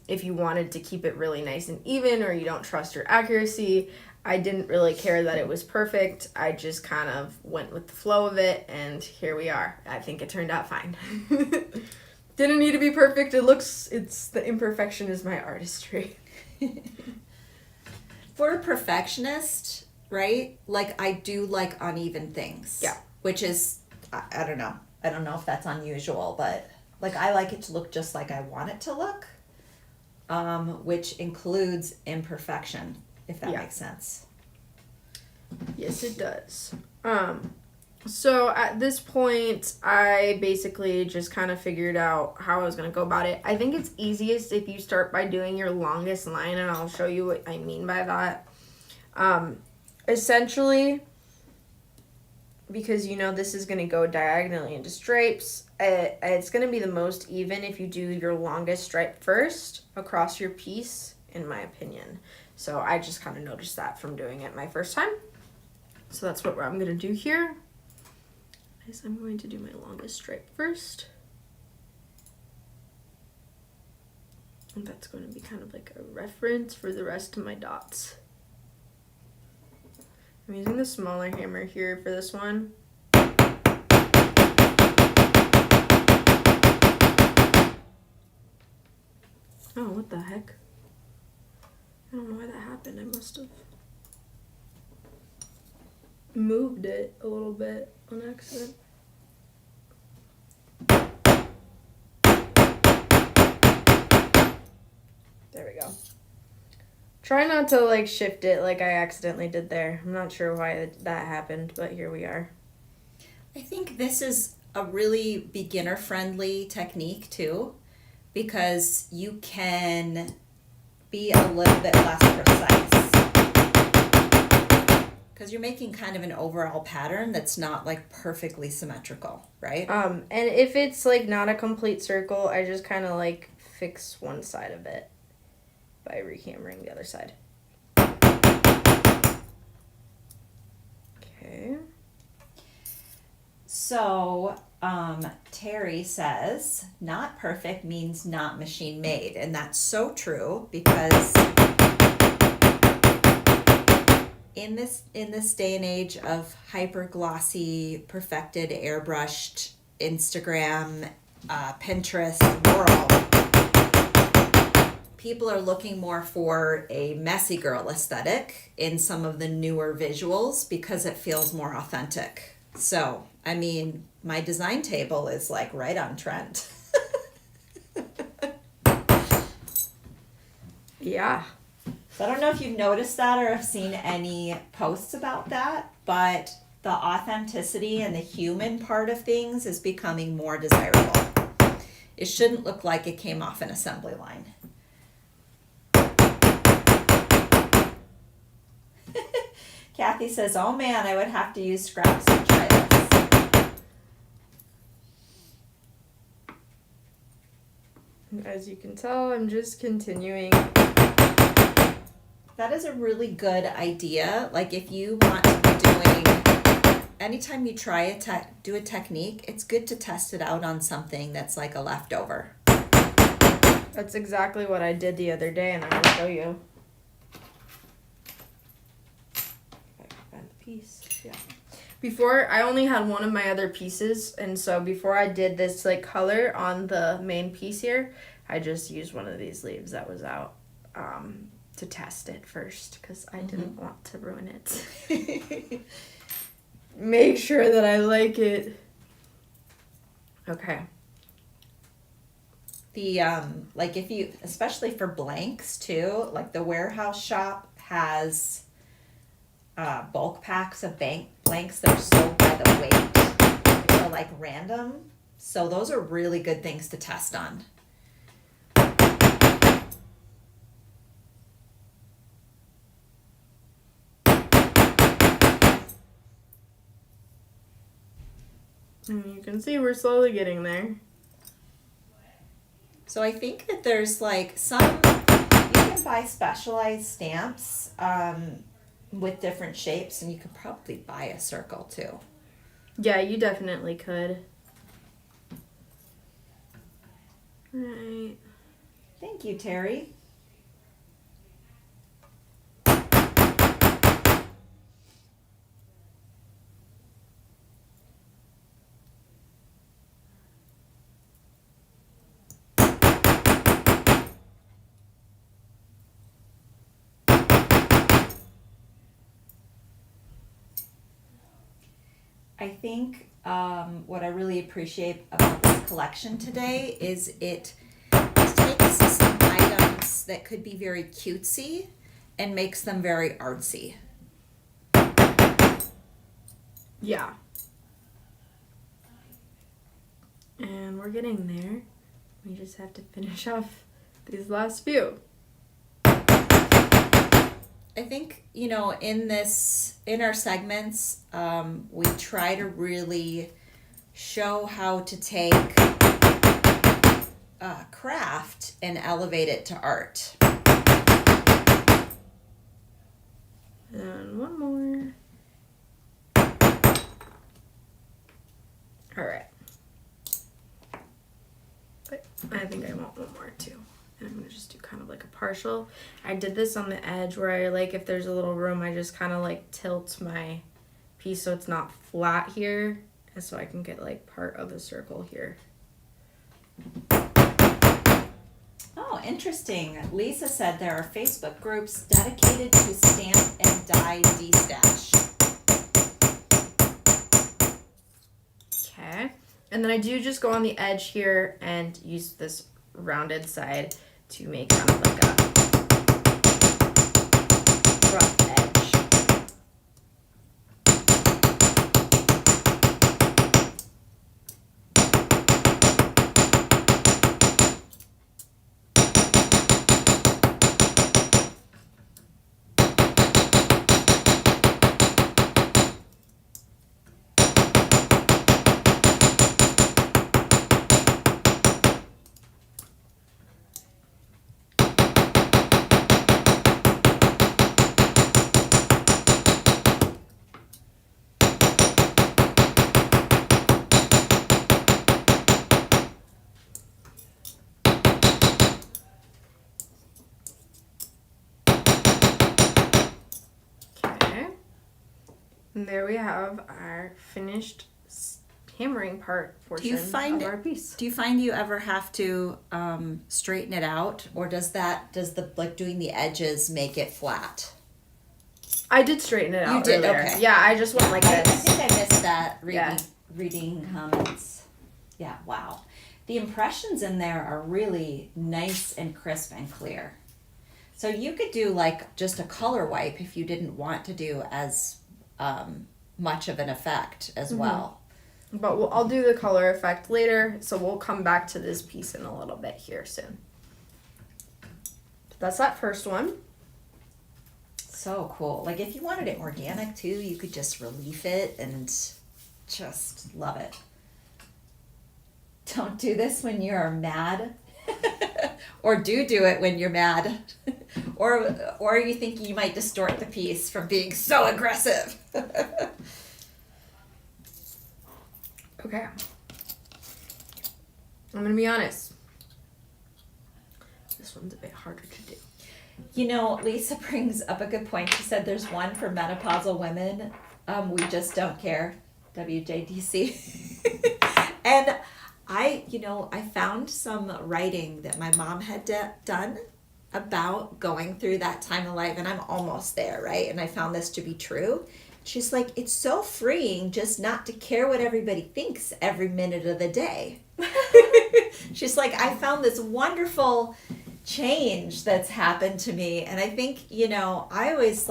A: If you wanted to keep it really nice and even, or you don't trust your accuracy. I didn't really care that it was perfect. I just kind of went with the flow of it, and here we are. I think it turned out fine. Didn't need to be perfect. It's the imperfection is my artistry.
B: For a perfectionist, right? Like, I do like uneven things.
A: Yeah.
B: Which is, I don't know. I don't know if that's unusual, but like, I like it to look just like I want it to look, which includes imperfection, if that makes sense.
A: Yes, it does. So at this point, I basically just kind of figured out how I was going to go about it. I think it's easiest if you start by doing your longest line, and I'll show you what I mean by that. Essentially, because you know this is going to go diagonally into stripes, it's going to be the most even if you do your longest stripe first across your piece, in my opinion. So I just kind of noticed that from doing it my first time. So that's what I'm going to do here. Is I'm going to do my longest stripe first. And that's going to be kind of like a reference for the rest of my dots. I'm using the smaller hammer here for this one. Oh, what the heck? I don't know why that happened. I must have moved it a little bit on accident. There we go. Try not to like shift it like I accidentally did there. I'm not sure why that happened, but here we are.
B: I think this is a really beginner-friendly technique too, because you can be a little bit less precise. Because you're making kind of an overall pattern that's not like perfectly symmetrical, right?
A: And if it's like not a complete circle, I just kind of like fix one side of it by rehammering the other side. Okay.
B: So, Terry says, not perfect means not machine made. And that's so true, because in this day and age of hyper glossy, perfected, airbrushed Instagram, Pinterest world, people are looking more for a messy girl aesthetic in some of the newer visuals because it feels more authentic. So, I mean, my design table is like right on trend.
A: Yeah.
B: So I don't know if you've noticed that or have seen any posts about that, but the authenticity and the human part of things is becoming more desirable. It shouldn't look like it came off an assembly line. Kathy says, oh man, I would have to use scraps to try this.
A: As you can tell, I'm just continuing.
B: That is a really good idea. Like if you want to be doing, anytime you try do a technique, it's good to test it out on something that's like a leftover.
A: That's exactly what I did the other day, and I'm gonna show you. If I can find the piece. Yeah. Before, I only had one of my other pieces, and so before I did this like color on the main piece here, I just used one of these leaves that was out to test it first, because I didn't want to ruin it. Make sure that I like it. Okay.
B: The like if you, especially for blanks too, like the warehouse shop has bulk packs of blanks that are sold by the weight. They're like random, so those are really good things to test on.
A: And you can see we're slowly getting there.
B: So I think that there's like some, you can buy specialized stamps with different shapes, and you could probably buy a circle too.
A: Yeah, you definitely could. Right.
B: Thank you, Terry. I think what I really appreciate about this collection today is it takes some items that could be very cutesy and makes them very artsy.
A: Yeah. And we're getting there. We just have to finish off these last few.
B: I think, you know, in our segments, we try to really show how to take craft and elevate it to art.
A: And one more. All right. But I think I want one more too. And I'm gonna just do kind of like a partial. I did this on the edge where I like, if there's a little room, I just kind of like tilt my piece so it's not flat here, and so I can get like part of a circle here.
B: Oh, interesting. Lisa said there are Facebook groups dedicated to stamp and die de-stash.
A: Okay. And then I do just go on the edge here and use this rounded side to make kind of like a rough edge. And there we have our finished hammering portion of our piece.
B: Do you find you ever have to straighten it out, or does the like doing the edges make it flat?
A: I did straighten it out.
B: You did,
A: earlier.
B: okay.
A: Yeah, I just went like
B: I
A: this.
B: think I missed that
A: Yeah.
B: reading comments. Yeah, wow. The impressions in there are really nice and crisp and clear. So you could do like just a color wipe if you didn't want to do as much of an effect as well.
A: But I'll do the color effect later, so we'll come back to this piece in a little bit here soon. That's that first one.
B: So cool. Like if you wanted it organic too, you could just relief it and just love it. Don't do this when you're mad. Or do it when you're mad. or you think you might distort the piece from being so aggressive.
A: Okay. I'm gonna be honest. This one's a bit harder to do.
B: You know, Lisa brings up a good point. She said there's one for menopausal women. We just don't care. WJDC. And I found some writing that my mom had done about going through that time of life, and I'm almost there, right? And I found this to be true. She's like, it's so freeing just not to care what everybody thinks every minute of the day. She's like, I found this wonderful change that's happened to me. And I think, I always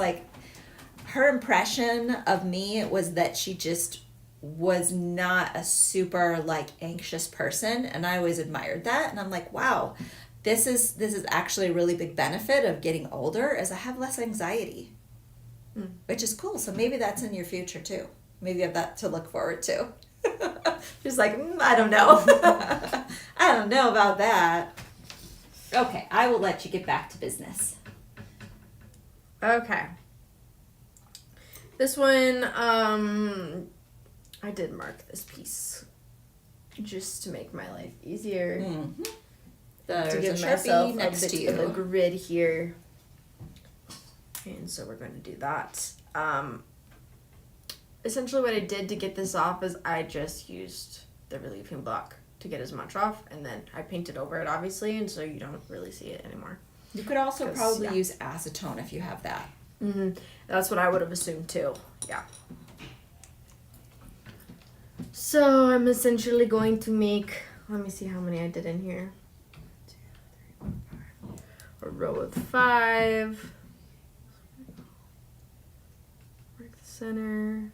B: her impression of me was that she just was not a super anxious person. And I always admired that. And I'm like, wow, this is actually a really big benefit of getting older, is I have less anxiety. Which is cool. So maybe that's in your future too. Maybe you have that to look forward to. She's like, I don't know. I don't know about that. Okay, I will let you get back to business.
A: Okay. This one, I did mark this piece just to make my life easier.
B: Mm-hmm.
A: To give myself a bit of a grid here. And so we're going to do that. Essentially what I did to get this off is I just used the relieving block to get as much off, and then I painted over it obviously, and so you don't really see it anymore.
B: You could also probably use acetone if you have that.
A: Mm-hmm. That's what I would have assumed too. Yeah. So I'm essentially going to make, let me see how many I did in here. 2, 3, 4, 5. A row of 5. Mark the center.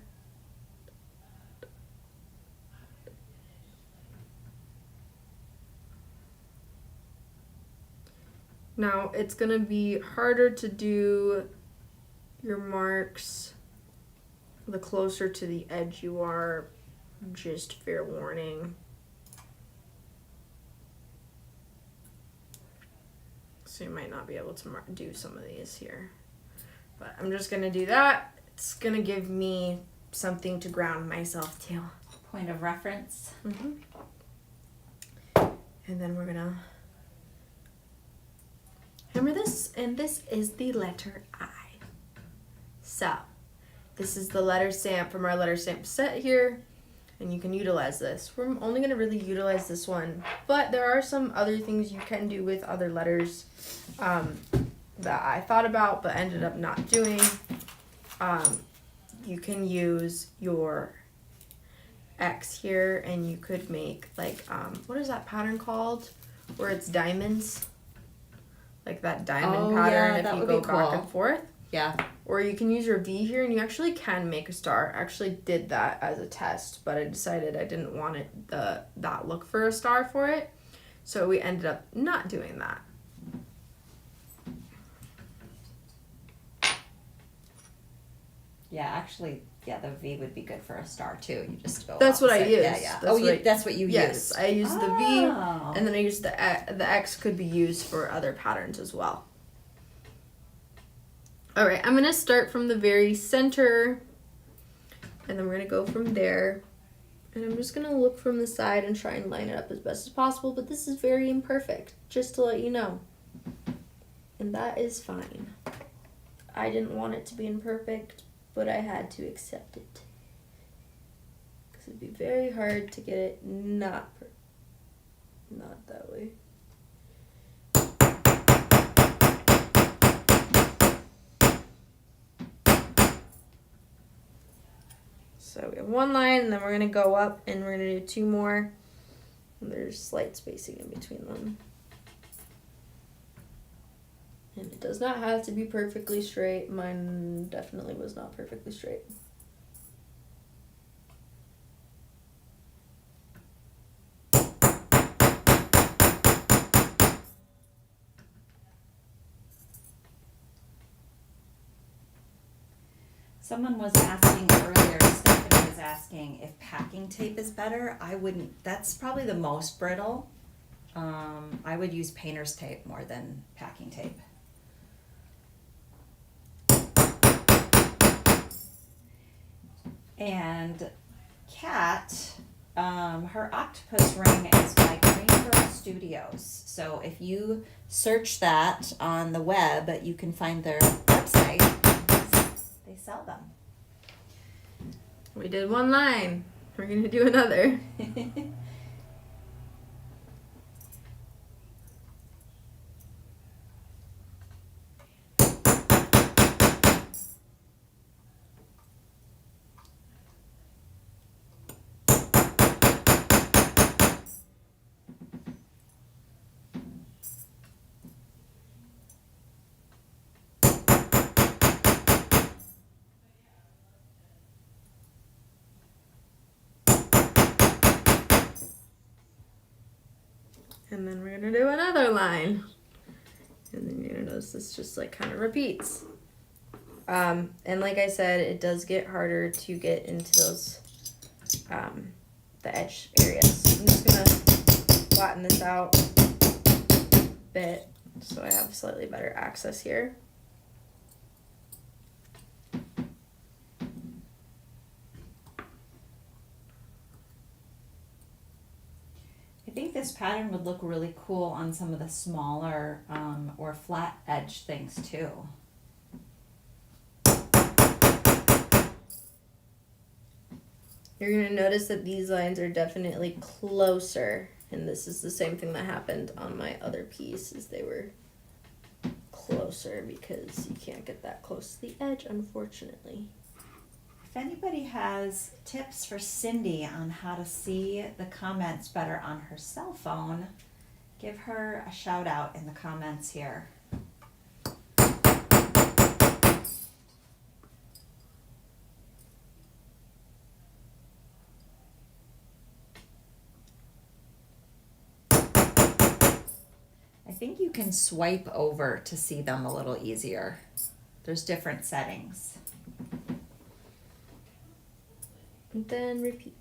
A: Now it's gonna be harder to do your marks the closer to the edge you are, just fair warning. So you might not be able to do some of these here. But I'm just gonna do that. It's gonna give me something to ground myself to.
B: Point of reference.
A: Mm-hmm. And then we're gonna hammer this, and this is the letter I. So, this is the letter stamp from our letter stamp set here, and you can utilize this. We're only going to really utilize this one, but there are some other things you can do with other letters that I thought about but ended up not doing. You can use your X here, and you could make what is that pattern called? Where it's diamonds? Like that diamond pattern, if you go back and forth.
B: Yeah.
A: Or you can use your V here, and you actually can make a star. I actually did that as a test, but I decided I didn't want that look for a star for it. So we ended up not doing that.
B: Yeah, actually, the V would be good for a star too. You just go.
A: That's
B: opposite.
A: what I used.
B: Yeah.
A: That's
B: what you use.
A: Yes, I used the V, and then I used the X could be used for other patterns as well. All right, I'm going to start from the very center, and then we're going to go from there. And I'm just going to look from the side and try and line it up as best as possible, but this is very imperfect, just to let you know. And that is fine. I didn't want it to be imperfect, but I had to accept it. Because it'd be very hard to get it not that way. So we have one line, and then we're going to go up, and we're going to do 2 more. And there's slight spacing in between them. And it does not have to be perfectly straight. Mine definitely was not perfectly straight.
B: Someone was asking earlier, Stephanie was asking if packing tape is better. I wouldn't, that's probably the most brittle. I would use painter's tape more than packing tape. And Kat, her octopus ring is by Greenberg Studios. So if you search that on the web, you can find their website. They sell them.
A: We did 1 line. We're going to do another. And then we're going to do another line. And then you're going to notice this just like kind of repeats. And like I said, it does get harder to get into those, the edge areas. I'm just going to flatten this out a bit so I have slightly better access here.
B: I think this pattern would look really cool on some of the smaller or flat edge things too.
A: You're going to notice that these lines are definitely closer, and this is the same thing that happened on my other piece, is they were closer because you can't get that close to the edge, unfortunately.
B: If anybody has tips for Cindy on how to see the comments better on her cell phone, give her a shout out in the comments here. I think you can swipe over to see them a little easier. There's different settings.
A: And then repeat.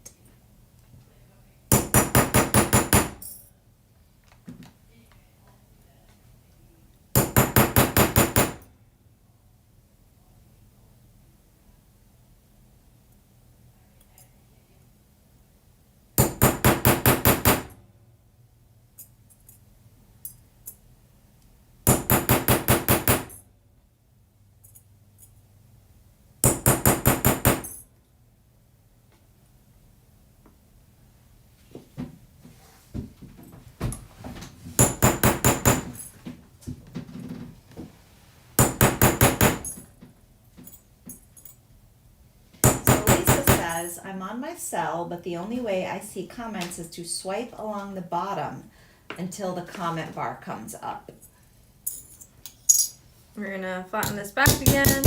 B: I'm on my cell, but the only way I see comments is to swipe along the bottom until the comment bar comes up.
A: We're going to flatten this back again.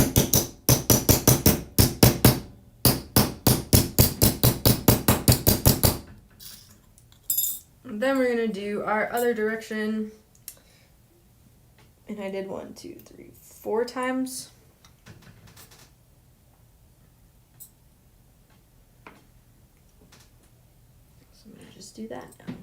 A: And then we're going to do our other direction. And I did 1, 2, 3, 4 times. Just do that now.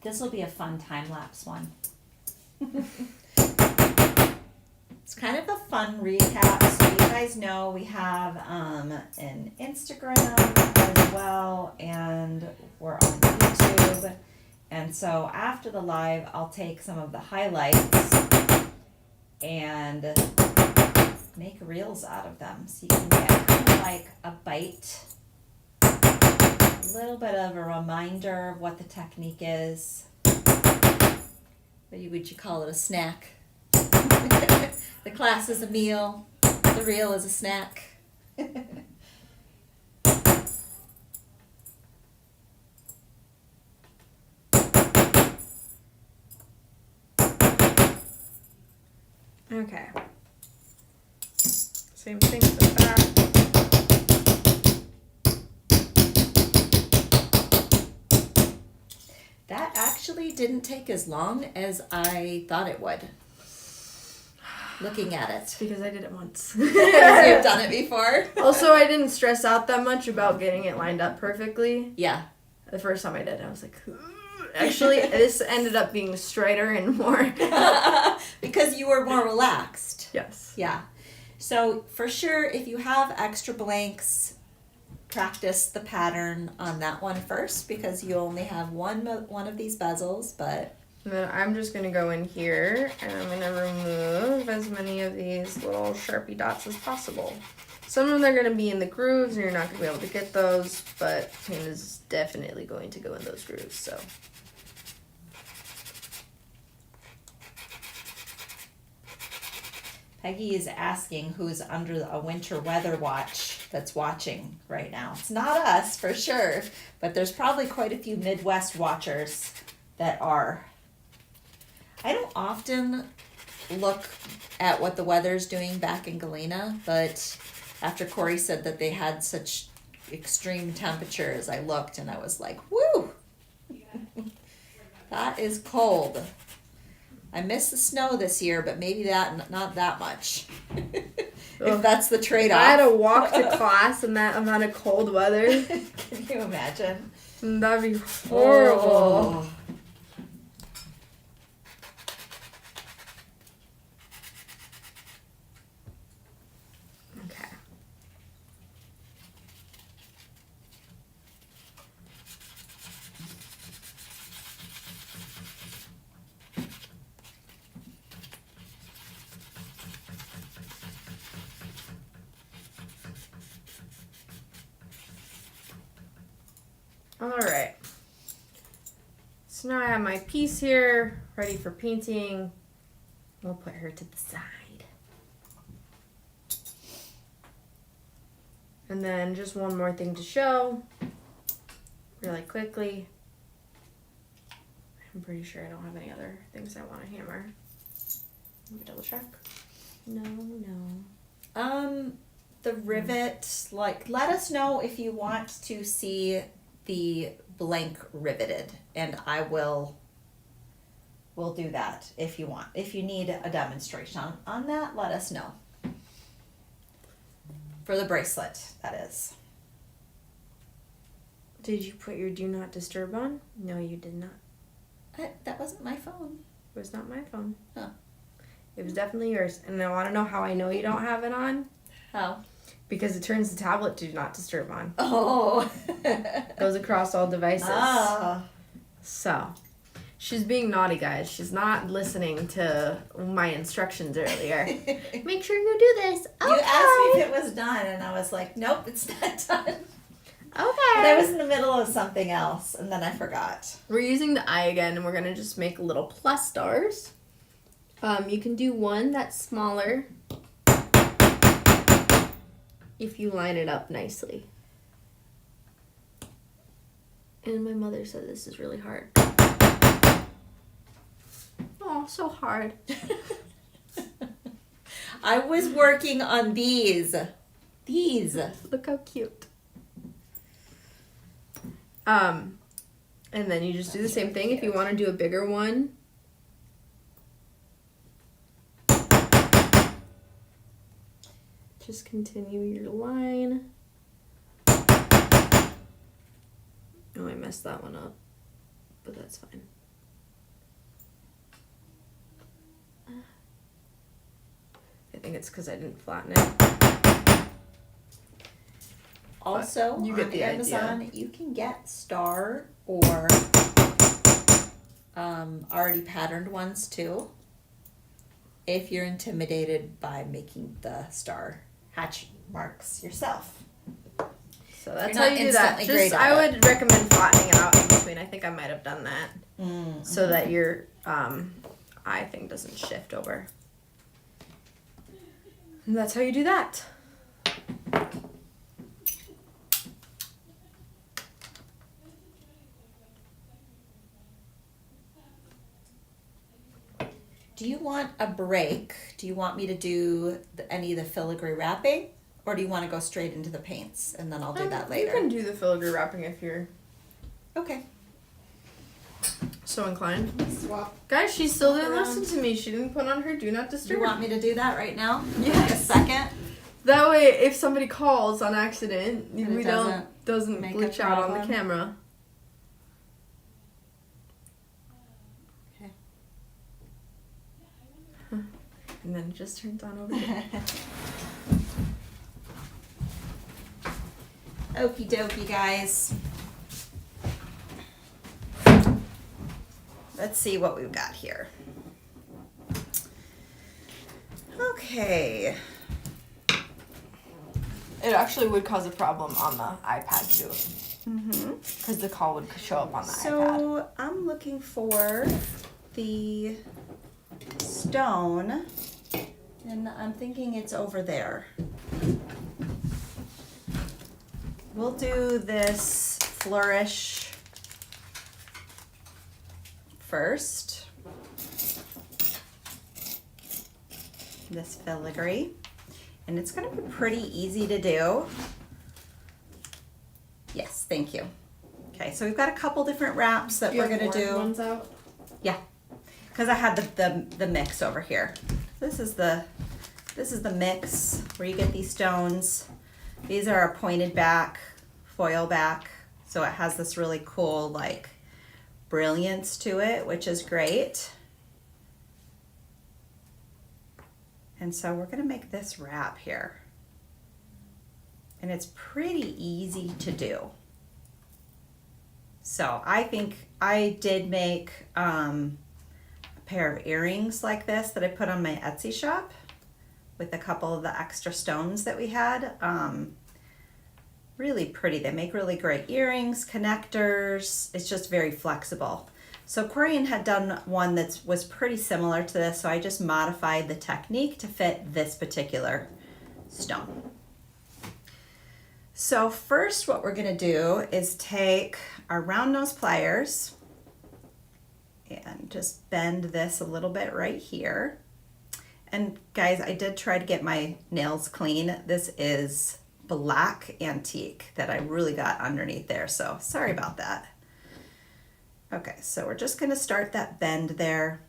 B: This will be a fun time-lapse one. It's kind of a fun recap. So you guys know we have an Instagram as well, and we're on YouTube. And so after the live, I'll take some of the highlights and make reels out of them. So you can get kind of like a bite, a little bit of a reminder of what the technique is. Would you call it a snack? The class is a meal, the reel is a snack.
A: Okay. Same thing with the back.
B: That actually didn't take as long as I thought it would. Looking at it.
A: Because I did it once.
B: You've done it before.
A: Also, I didn't stress out that much about getting it lined up perfectly.
B: Yeah.
A: The first time I did, I was like, actually, this ended up being straighter and more.
B: Because you were more relaxed.
A: Yes.
B: Yeah. So for sure, if you have extra blanks, practice the pattern on that one first, because you only have one of these bezels, but...
A: And then I'm just going to go in here and I'm going to remove as many of these little Sharpie dots as possible. Some of them are going to be in the grooves and you're not going to be able to get those, but paint is definitely going to go in those grooves, so.
B: Peggy is asking who's under a winter weather watch that's watching right now. It's not us, for sure, but there's probably quite a few Midwest watchers that are. I don't often look at what the weather's doing back in Galena, but after Corey said that they had such extreme temperatures, I looked and I was like, woo! That is cold. I missed the snow this year, but maybe not that much. If that's the trade-off.
A: I had to walk to class in that amount of cold weather.
B: Can you imagine?
A: That'd be horrible.
B: Oh.
A: Okay. All right. So now I have my piece here, ready for painting. We'll put her to the side. And then just one more thing to show, really quickly. I'm pretty sure I don't have any other things I want to hammer. Let me double check. No.
B: The rivet, like, let us know if you want to see the blank riveted, and we'll do that if you want. If you need a demonstration on that, let us know. For the bracelet, that is.
A: Did you put your do not disturb on? No, you did not.
B: That wasn't my phone.
A: It was not my phone.
B: Huh.
A: It was definitely yours. And I want to know how I know you don't have it on?
B: How?
A: Because it turns the tablet to do not disturb on.
B: Oh.
A: Goes across all devices.
B: Ah.
A: So, she's being naughty, guys. She's not listening to my instructions earlier. Make sure you do this. Okay.
B: You asked me if it was done, and I was like, nope, it's not done.
A: Okay.
B: But I was in the middle of something else, and then I forgot.
A: We're using the eye again, and we're going to just make little plus stars. You can do one that's smaller if you line it up nicely. And my mother said this is really hard. Oh, so hard.
B: I was working on these.
A: Look how cute. And then you just do the same thing. If you want to do a bigger one, just continue your line. Oh, I messed that one up, but that's fine. think it's because I didn't flatten it.
B: Also,
A: you get
B: on
A: the
B: Amazon,
A: idea.
B: you can get star or already patterned ones too. If you're intimidated by making the star hatch marks yourself.
A: So that's how you do that. Just I would recommend flattening it out in between. I think I might have done that so that your eye thing doesn't shift over. And that's how you do that.
B: Do you want a break? Do you want me to do any of the filigree wrapping? Or do you want to go straight into the paints and then I'll do that later?
A: You can do the filigree wrapping if you're
B: okay.
A: So inclined.
B: Swap.
A: Guys, she still didn't listen to me. She didn't put on her do not disturb.
B: You want me to do that right now?
A: Yes.
B: A second?
A: That way, if somebody calls on accident, we doesn't glitch out on the camera.
B: Okay.
A: And then it just turns on over here.
B: Okie dokie, guys. Let's see what we've got here. Okay.
A: It actually would cause a problem on the iPad too. Because the call would show up on the iPad.
B: So I'm looking for the stone, and I'm thinking it's over there. We'll do this flourish first. This filigree. And it's going to be pretty easy to do. Yes, thank you. Okay, so we've got a couple different wraps that we're going to do.
A: Ones out?
B: Yeah, because I had the mix over here. This is the mix where you get these stones. These are a pointed back, foil back, so it has this really cool like brilliance to it, which is great. And so we're gonna make this wrap here. And it's pretty easy to do. So I think I did make a pair of earrings like this that I put on my Etsy shop with a couple of the extra stones that we had. Really pretty. They make really great earrings, connectors. It's just very flexible. So Corian had done one that was pretty similar to this, so I just modified the technique to fit this particular stone. So first what we're going to do is take our round nose pliers and just bend this a little bit right here. And guys, I did try to get my nails clean. This is black antique that I really got underneath there, so sorry about that. Okay, so we're just going to start that bend there.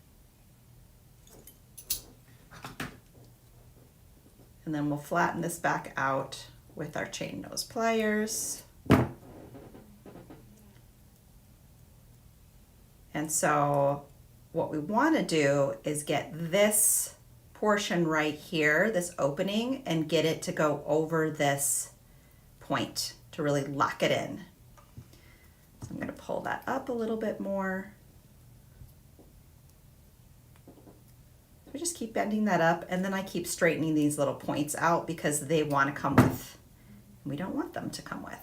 B: And then we'll flatten this back out with our chain nose pliers. And so what we want to do is get this portion right here, this opening, and get it to go over this point to really lock it in. So I'm going to pull that up a little bit more. So just keep bending that up, and then I keep straightening these little points out because they want to come with, we don't want them to come with.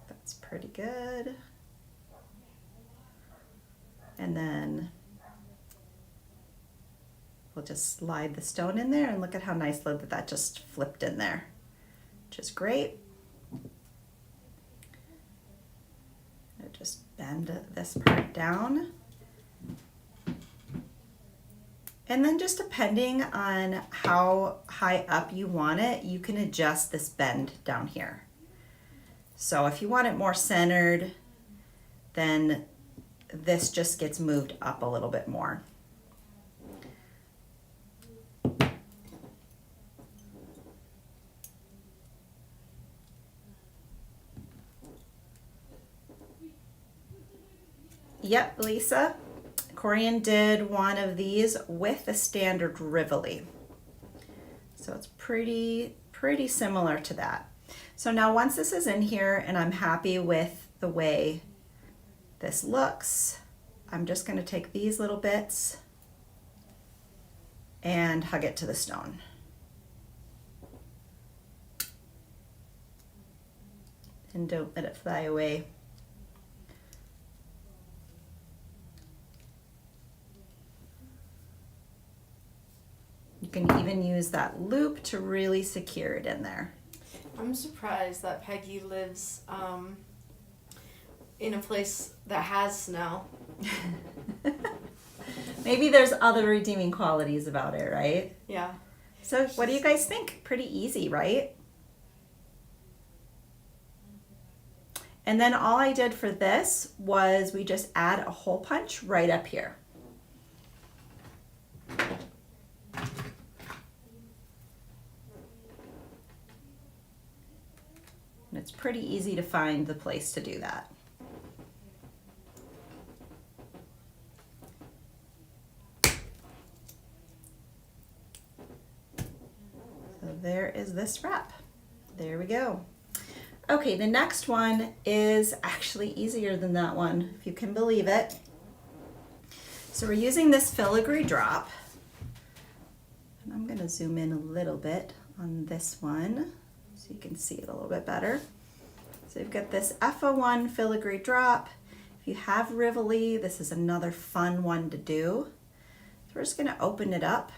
B: That's pretty good. And then we'll just slide the stone in there, and look at how nicely that just flipped in there, which is great. Just bend this part down. And then just depending on how high up you want it, you can adjust this bend down here. So if you want it more centered, then this just gets moved up a little bit more. Yep, Lisa.
C: Corian did one of these with the standard Rivoli. So it's pretty similar to that. So now once this is in here and I'm happy with the way this looks, I'm just going to take these little bits and hug it to the stone. And don't let it fly away. You can even use that loop to really secure it in there.
A: I'm surprised that Peggy lives in a place that has snow.
C: Maybe there's other redeeming qualities about it, right?
A: Yeah.
C: So what do you guys think? Pretty easy, right? And then all I did for this was we just add a hole punch right up here. And it's pretty easy to find the place to do that. So there is this wrap. There we go. Okay, the next one is actually easier than that one, if you can believe it. So we're using this filigree drop. And I'm gonna zoom in a little bit on this one so you can see it a little bit better. So you've got this FO1 filigree drop. If you have Rivoli, this is another fun one to do. So we're just gonna open it up.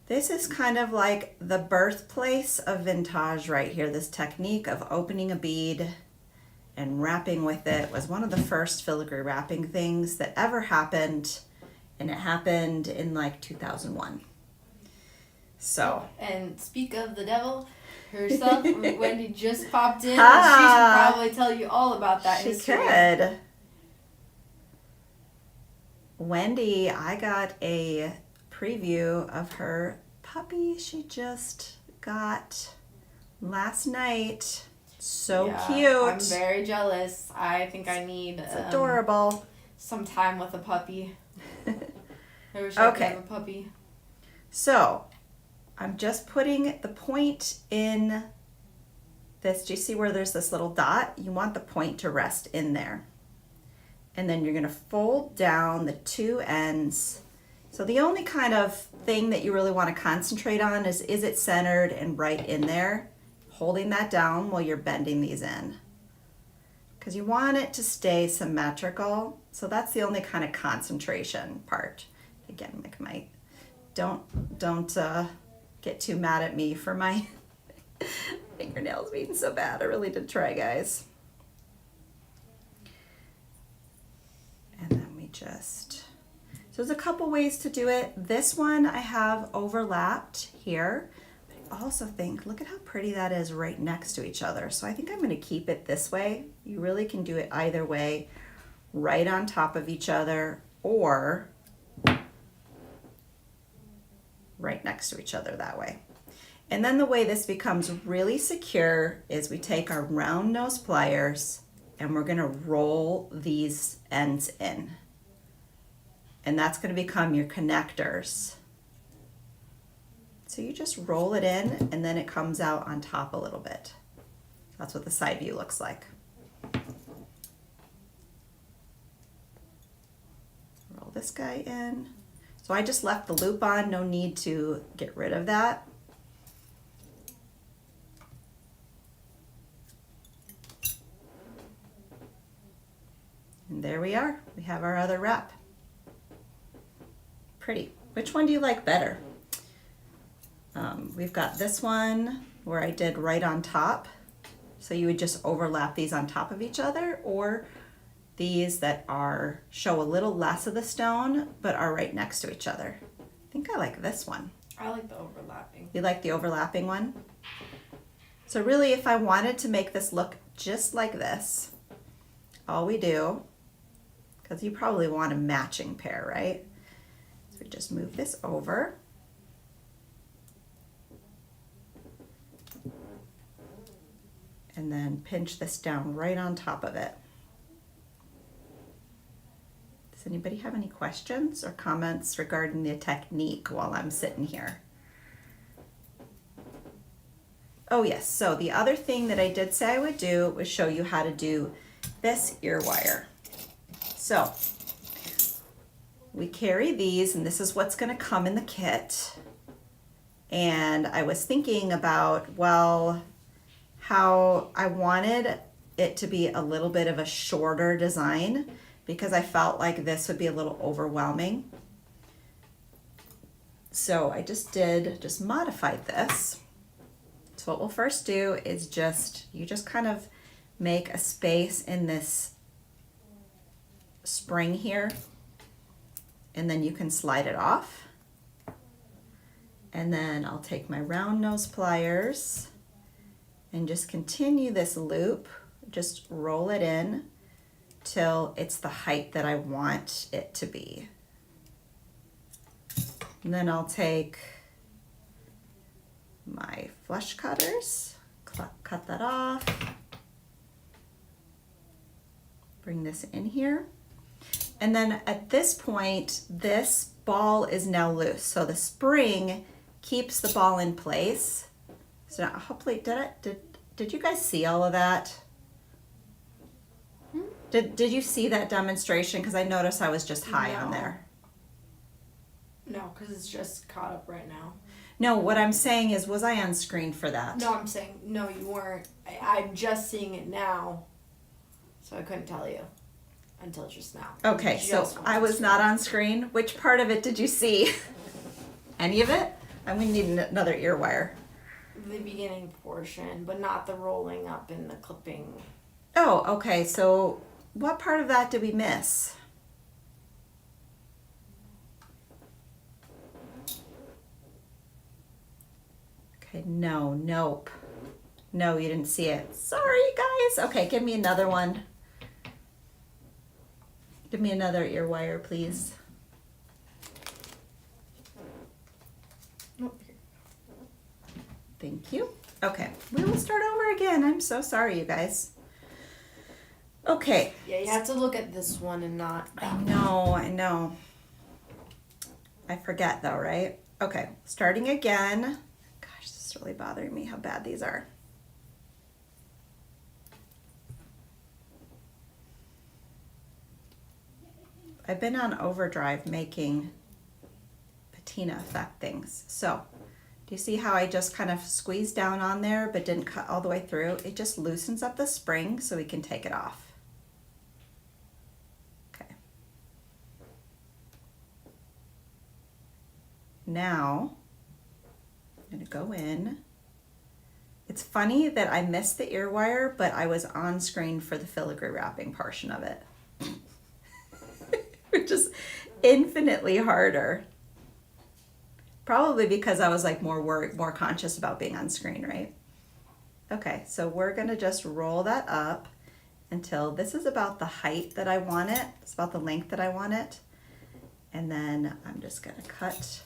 C: This is kind of like the birthplace of vintage right here. This technique of opening a bead and wrapping with it was one of the first filigree wrapping things that ever happened, and it happened in like 2001. So.
A: And speak of the devil herself, Wendy just popped in.
C: Ah,
A: And she should probably tell you all about that history.
C: She could. Wendy, I got a preview of her puppy she just got last night. So cute.
A: I'm very jealous. I think I need
C: it's adorable.
A: Some time with a puppy. I wish I could have a puppy.
C: So I'm just putting the point in this. Do you see where there's this little dot? You want the point to rest in there. And then you're going to fold down the two ends. So the only kind of thing that you really want to concentrate on is it centered and right in there? Holding that down while you're bending these in. Because you want it to stay symmetrical. So that's the only kind of concentration part. Again, don't get too mad at me for my fingernails being so bad. I really did try, guys. And then we just, so there's a couple ways to do it. This one I have overlapped here. But I also think, look at how pretty that is right next to each other. So I think I'm going to keep it this way. You really can do it either way, right on top of each other or right next to each other that way. And then the way this becomes really secure is we take our round nose pliers and we're going to roll these ends in. And that's going to become your connectors. So you just roll it in and then it comes out on top a little bit. That's what the side view looks like. Roll this guy in. So I just left the loop on, no need to get rid of that. And there we are. We have our other wrap. Pretty. Which one do you like better? We've got this one where I did right on top. So you would just overlap these on top of each other, or these that show a little less of the stone but are right next to each other. I think I like this one.
A: I like the overlapping.
C: You like the overlapping one? So really, if I wanted to make this look just like this, all we do, because you probably want a matching pair, right? So we just move this over. And then pinch this down right on top of it. This anybody have any questions or comments regarding the technique while I'm sitting here? Oh yes, so the other thing that I did say I would do was show you how to do this ear wire. So we carry these, and this is what's going to come in the kit. And I was thinking about, well, how I wanted it to be a little bit of a shorter design because I felt like this would be a little overwhelming. So I just modified this. So what we'll first do is you just kind of make a space in this spring here, and then you can slide it off. And then I'll take my round nose pliers and just continue this loop, just roll it in till it's the height that I want it to be. And then I'll take my flush cutters, cut that off, bring this in here. And then at this point, this ball is now loose. So the spring keeps the ball in place. So now, hopefully, did you guys see all of that? Did you see that demonstration? Because I noticed I was just high on there.
A: No, because it's just caught up right now.
C: No, what I'm saying is, was I on screen for that?
A: No, I'm saying, no, you weren't. I'm just seeing it now, so I couldn't tell you until just now.
C: Okay, so I was not on screen. Which part of it did you see? Any of it? I'm going to need another ear wire.
A: The beginning portion, but not the rolling up and the clipping.
C: Oh, okay, so what part of that did we miss? Okay, nope. No, you didn't see it. Sorry, guys. Okay, give me another one. Give me another ear wire, please. Thank you. Okay, we will start over again. I'm so sorry, you guys. Okay.
A: Yeah, you have to look at this one and not that one.
C: I know. I forget though, right? Okay, starting again. Gosh, this is really bothering me how bad these are. I've been on overdrive making patina effect things. So, do you see how I just kind of squeezed down on there but didn't cut all the way through? It just loosens up the spring so we can take it off. Okay. Now, I'm gonna go in. It's funny that I missed the ear wire, but I was on screen for the filigree wrapping portion of it. Which is infinitely harder. Probably because I was like more conscious about being on screen, right? Okay, so we're gonna just roll that up until this is about the height that I want it. It's about the length that I want it. And then I'm just gonna cut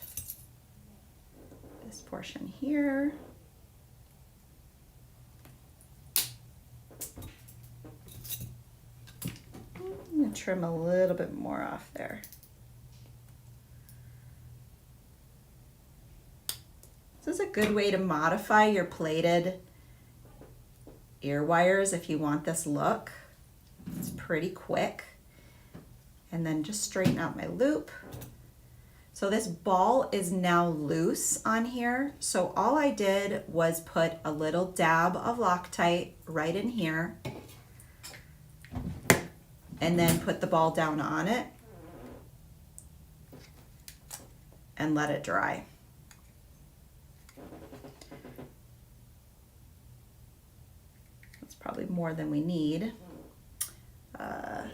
C: this portion here. I'm gonna trim a little bit more off there. This is a good way to modify your plated ear wires if you want this look. It's pretty quick. And then just straighten out my loop. So this ball is now loose on here. So all I did was put a little dab of Loctite right in here. And then put the ball down on it and let it dry. That's probably more than we need. There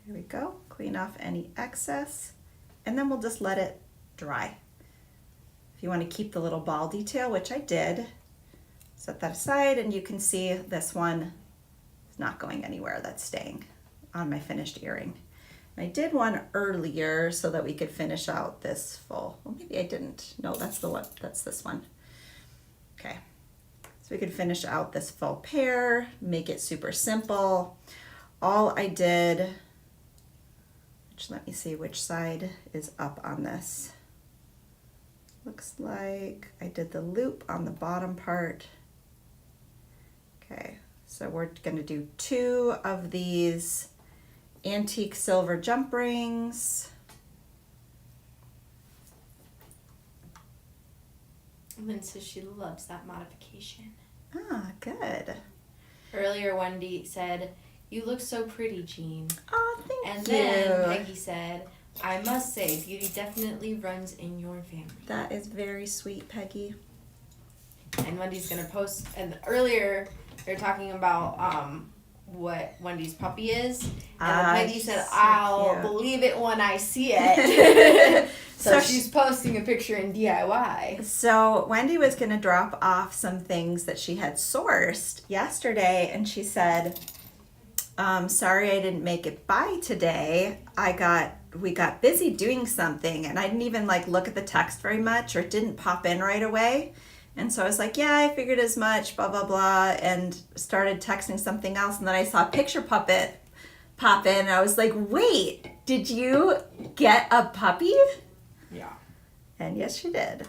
C: we go. Clean off any excess, and then we'll just let it dry. If you want to keep the little ball detail, which I did, set that aside, and you can see this one is not going anywhere. That's staying on my finished earring. I did one earlier so that we could finish out this full. Well, maybe I didn't. No, that's the one. That's this one. Okay. So we could finish out this full pair, make it super simple. All I did, which let me see which side is up on this. Looks like I did the loop on the bottom part. Okay, so we're going to do 2 of these antique silver jump rings.
A: And then says she loves that modification.
C: Ah, good.
A: Earlier, Wendy said, "You look so pretty, Jeanne."
C: Oh, thank
A: And
C: you.
A: then Peggy said, "I must say, beauty definitely runs in your family."
C: That is very sweet, Peggy.
A: And Wendy's gonna post. And earlier, they're talking about what Wendy's puppy is, and Peggy said,
C: so
A: "I'll
C: cute.
A: believe it when I see it." so
C: So
A: she's posting a picture in DIY.
C: So Wendy was going to drop off some things that she had sourced yesterday, and she said, "Sorry I didn't make it by today. We got busy doing something, and I didn't even look at the text very much, or it didn't pop in right away." And so I was like, "Yeah, I figured as much, blah, blah, blah," and started texting something else. And then I saw a picture puppet pop in. And I was like, "Wait, did you get a puppy?"
A: Yeah.
C: And yes, she did.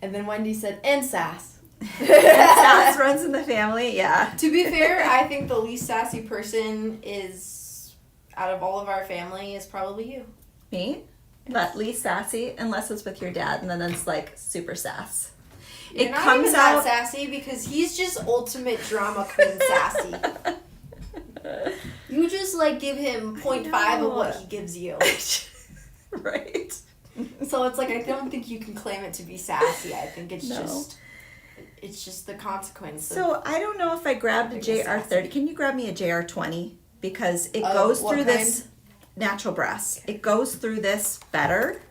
A: And then Wendy said, "And sass."
C: Sass runs in the family, yeah.
A: To be fair, I think the least sassy person is, out of all of our family, is probably you.
C: Me? Least sassy, unless it's with your dad, and then it's super sass.
A: You're not even that sassy because he's just ultimate drama queen sassy. You just give him 0.5 of what he gives you.
C: Right.
A: So it's I don't think you can claim it to be sassy. I think it's
C: No.
A: just the consequence.
C: So I don't know if I grabbed a JR30. Can you grab me a JR20? Because it goes
A: what
C: through
A: kind?
C: this natural brass. It goes through this better.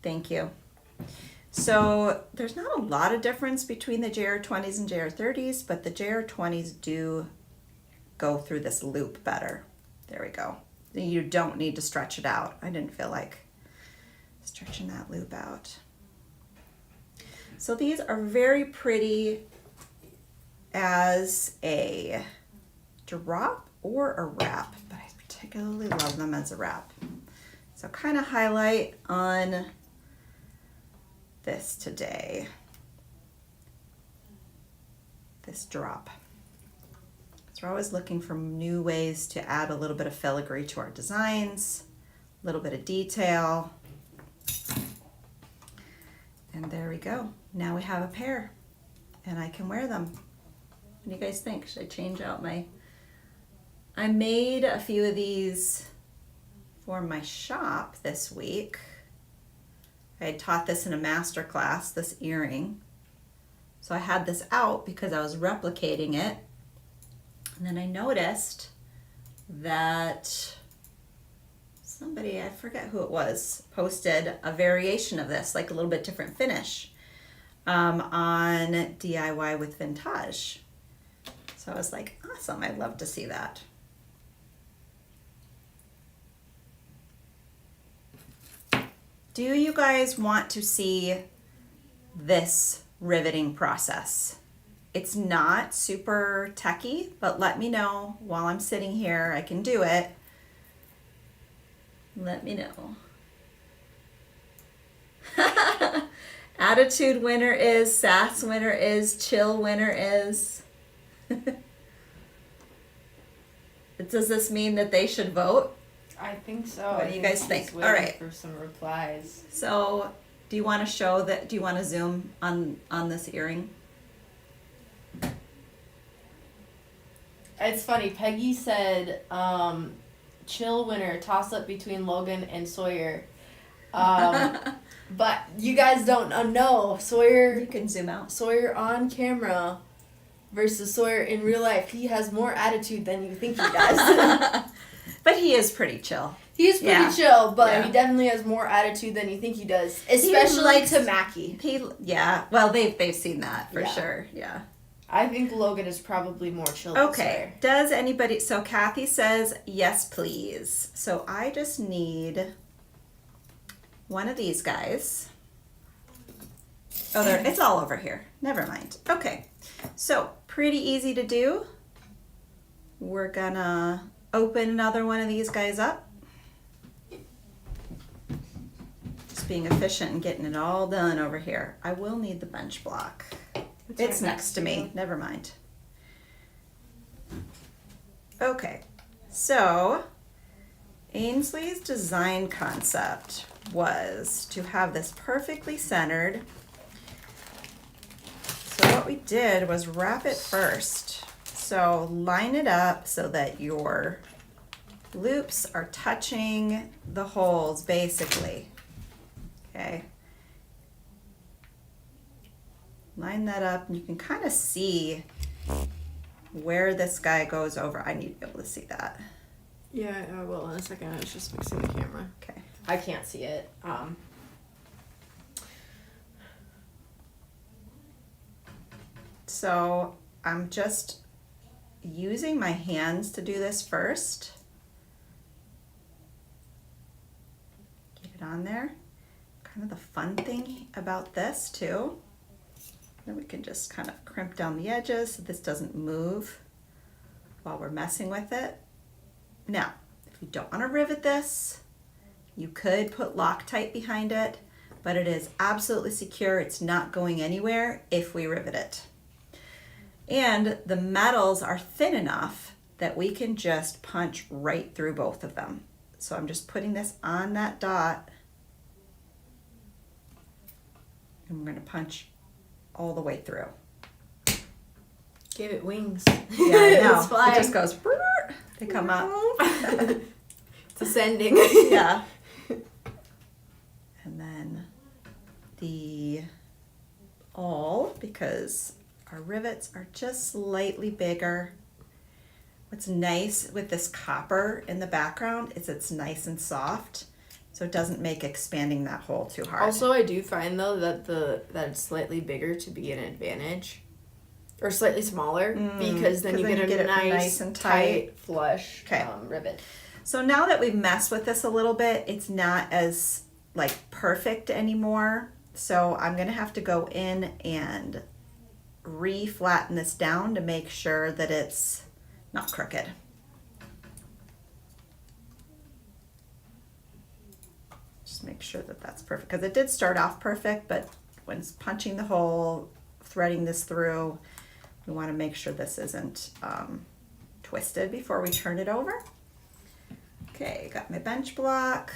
C: Thank you. So there's not a lot of difference between the JR20s and JR30s, but the JR20s do go through this loop better. There we go. You don't need to stretch it out. I didn't feel like stretching that loop out. So these are very pretty as a drop or a wrap, but I particularly love them as a wrap. So kind of highlight on this today, this drop. So we're always looking for new ways to add a little bit of filigree to our designs, a little bit of detail. And there we go. Now we have a pair and I can wear them. What do you guys think? Should I change out I made a few of these for my shop this week. I had taught this in a master class, this earring. So I had this out because I was replicating it. And then I noticed that somebody, I forget who it was, posted a variation of this, a little bit different finish on DIY with Vintage. So I was like, awesome, I'd love to see that. Do you guys want to see this riveting process? It's not super techy, but let me know while I'm sitting here. I can do it. Let me know. Attitude winner is, sass winner is, chill winner is. Does this mean that they should vote?
A: I think so.
C: What do you guys think? All right.
A: For some replies.
C: So, do you want to show that? Do you want to zoom on this earring?
A: It's funny. Peggy said, "Chill winner, toss up between Logan and Sawyer." But you guys don't know Sawyer.
C: You can zoom out.
A: Sawyer on camera versus Sawyer in real life. He has more attitude than you think he does.
C: But he is pretty chill.
A: He's pretty chill, but
C: Yeah.
A: he definitely has more attitude than you think he does. Especially to Mackie.
C: Well, they've seen that for
A: Yeah.
C: sure. Yeah.
A: I think Logan is probably more chill.
C: Okay, does anybody, so Kathy says, yes, please. So I just need one of these guys. Oh, there, it's all over here. Never mind. Okay, so pretty easy to do. We're gonna open another one of these guys up. Just being efficient and getting it all done over here. I will need the bench block. It's next to me. Never mind. Okay, so Ainsley's design concept was to have this perfectly centered. So what we did was wrap it first. So line it up so that your loops are touching the holes basically. Okay. Line that up and you can kind of see where this guy goes over. I need to be able to see that.
A: Yeah, I will in a second. I was just fixing the camera.
C: Okay.
A: I can't see it.
C: So I'm just using my hands to do this first. Get it on there. Kind of the fun thing about this too. Then we can just kind of crimp down the edges so this doesn't move while we're messing with it. Now, if you don't want to rivet this, you could put Loctite behind it, but it is absolutely secure. It's not going anywhere if we rivet it. And the metals are thin enough that we can just punch right through both of them. So I'm just putting this on that dot. And we're going to punch all the way through.
A: Give it wings.
C: Yeah, I know.
A: It's flying.
C: It just goes, brrr, they come up.
A: It's ascending.
C: Yeah. And then the awl, because our rivets are just slightly bigger. What's nice with this copper in the background is it's nice and soft, so it doesn't make expanding that hole too hard.
A: Also, I do find though that that it's slightly bigger to be an advantage, or slightly smaller, because then you get a nice and tight, flush rivet.
C: So now that we've messed with this a little bit, it's not as like perfect anymore. So I'm gonna have to go in and re-flatten this down to make sure that it's not crooked. Just make sure that that's perfect, because it did start off perfect, but when it's punching the hole, threading this through, we want to make sure this isn't twisted before we turn it over. Okay, got my bench block.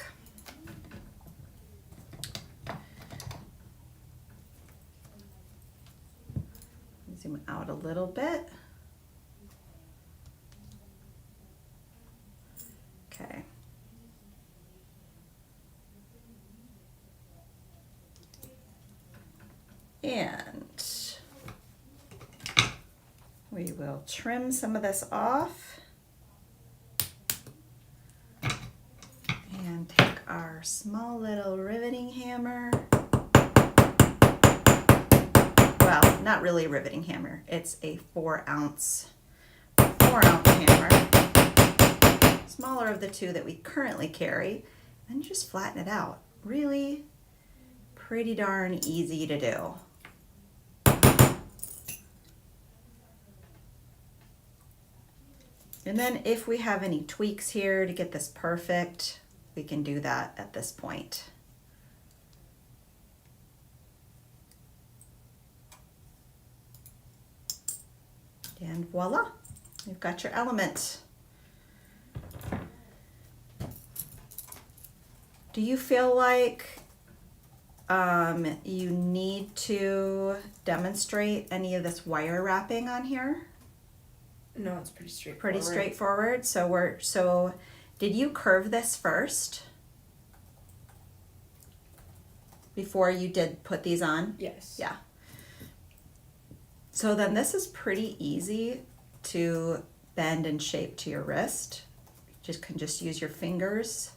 C: Zoom out a little bit. Okay. And we will trim some of this off and take our small little riveting hammer. Well, not really a riveting hammer. It's a 4-ounce hammer. Smaller of the two that we currently carry. And just flatten it out. Really pretty darn easy to do. And then if we have any tweaks here to get this perfect, we can do that at this point. And voila, you've got your element. Do you feel like you need to demonstrate any of this wire wrapping on here?
A: No, it's pretty straightforward.
C: Pretty straightforward. So did you curve this first before you did put these on?
A: Yes.
C: Yeah. So then this is pretty easy to bend and shape to your wrist. You can just use your fingers.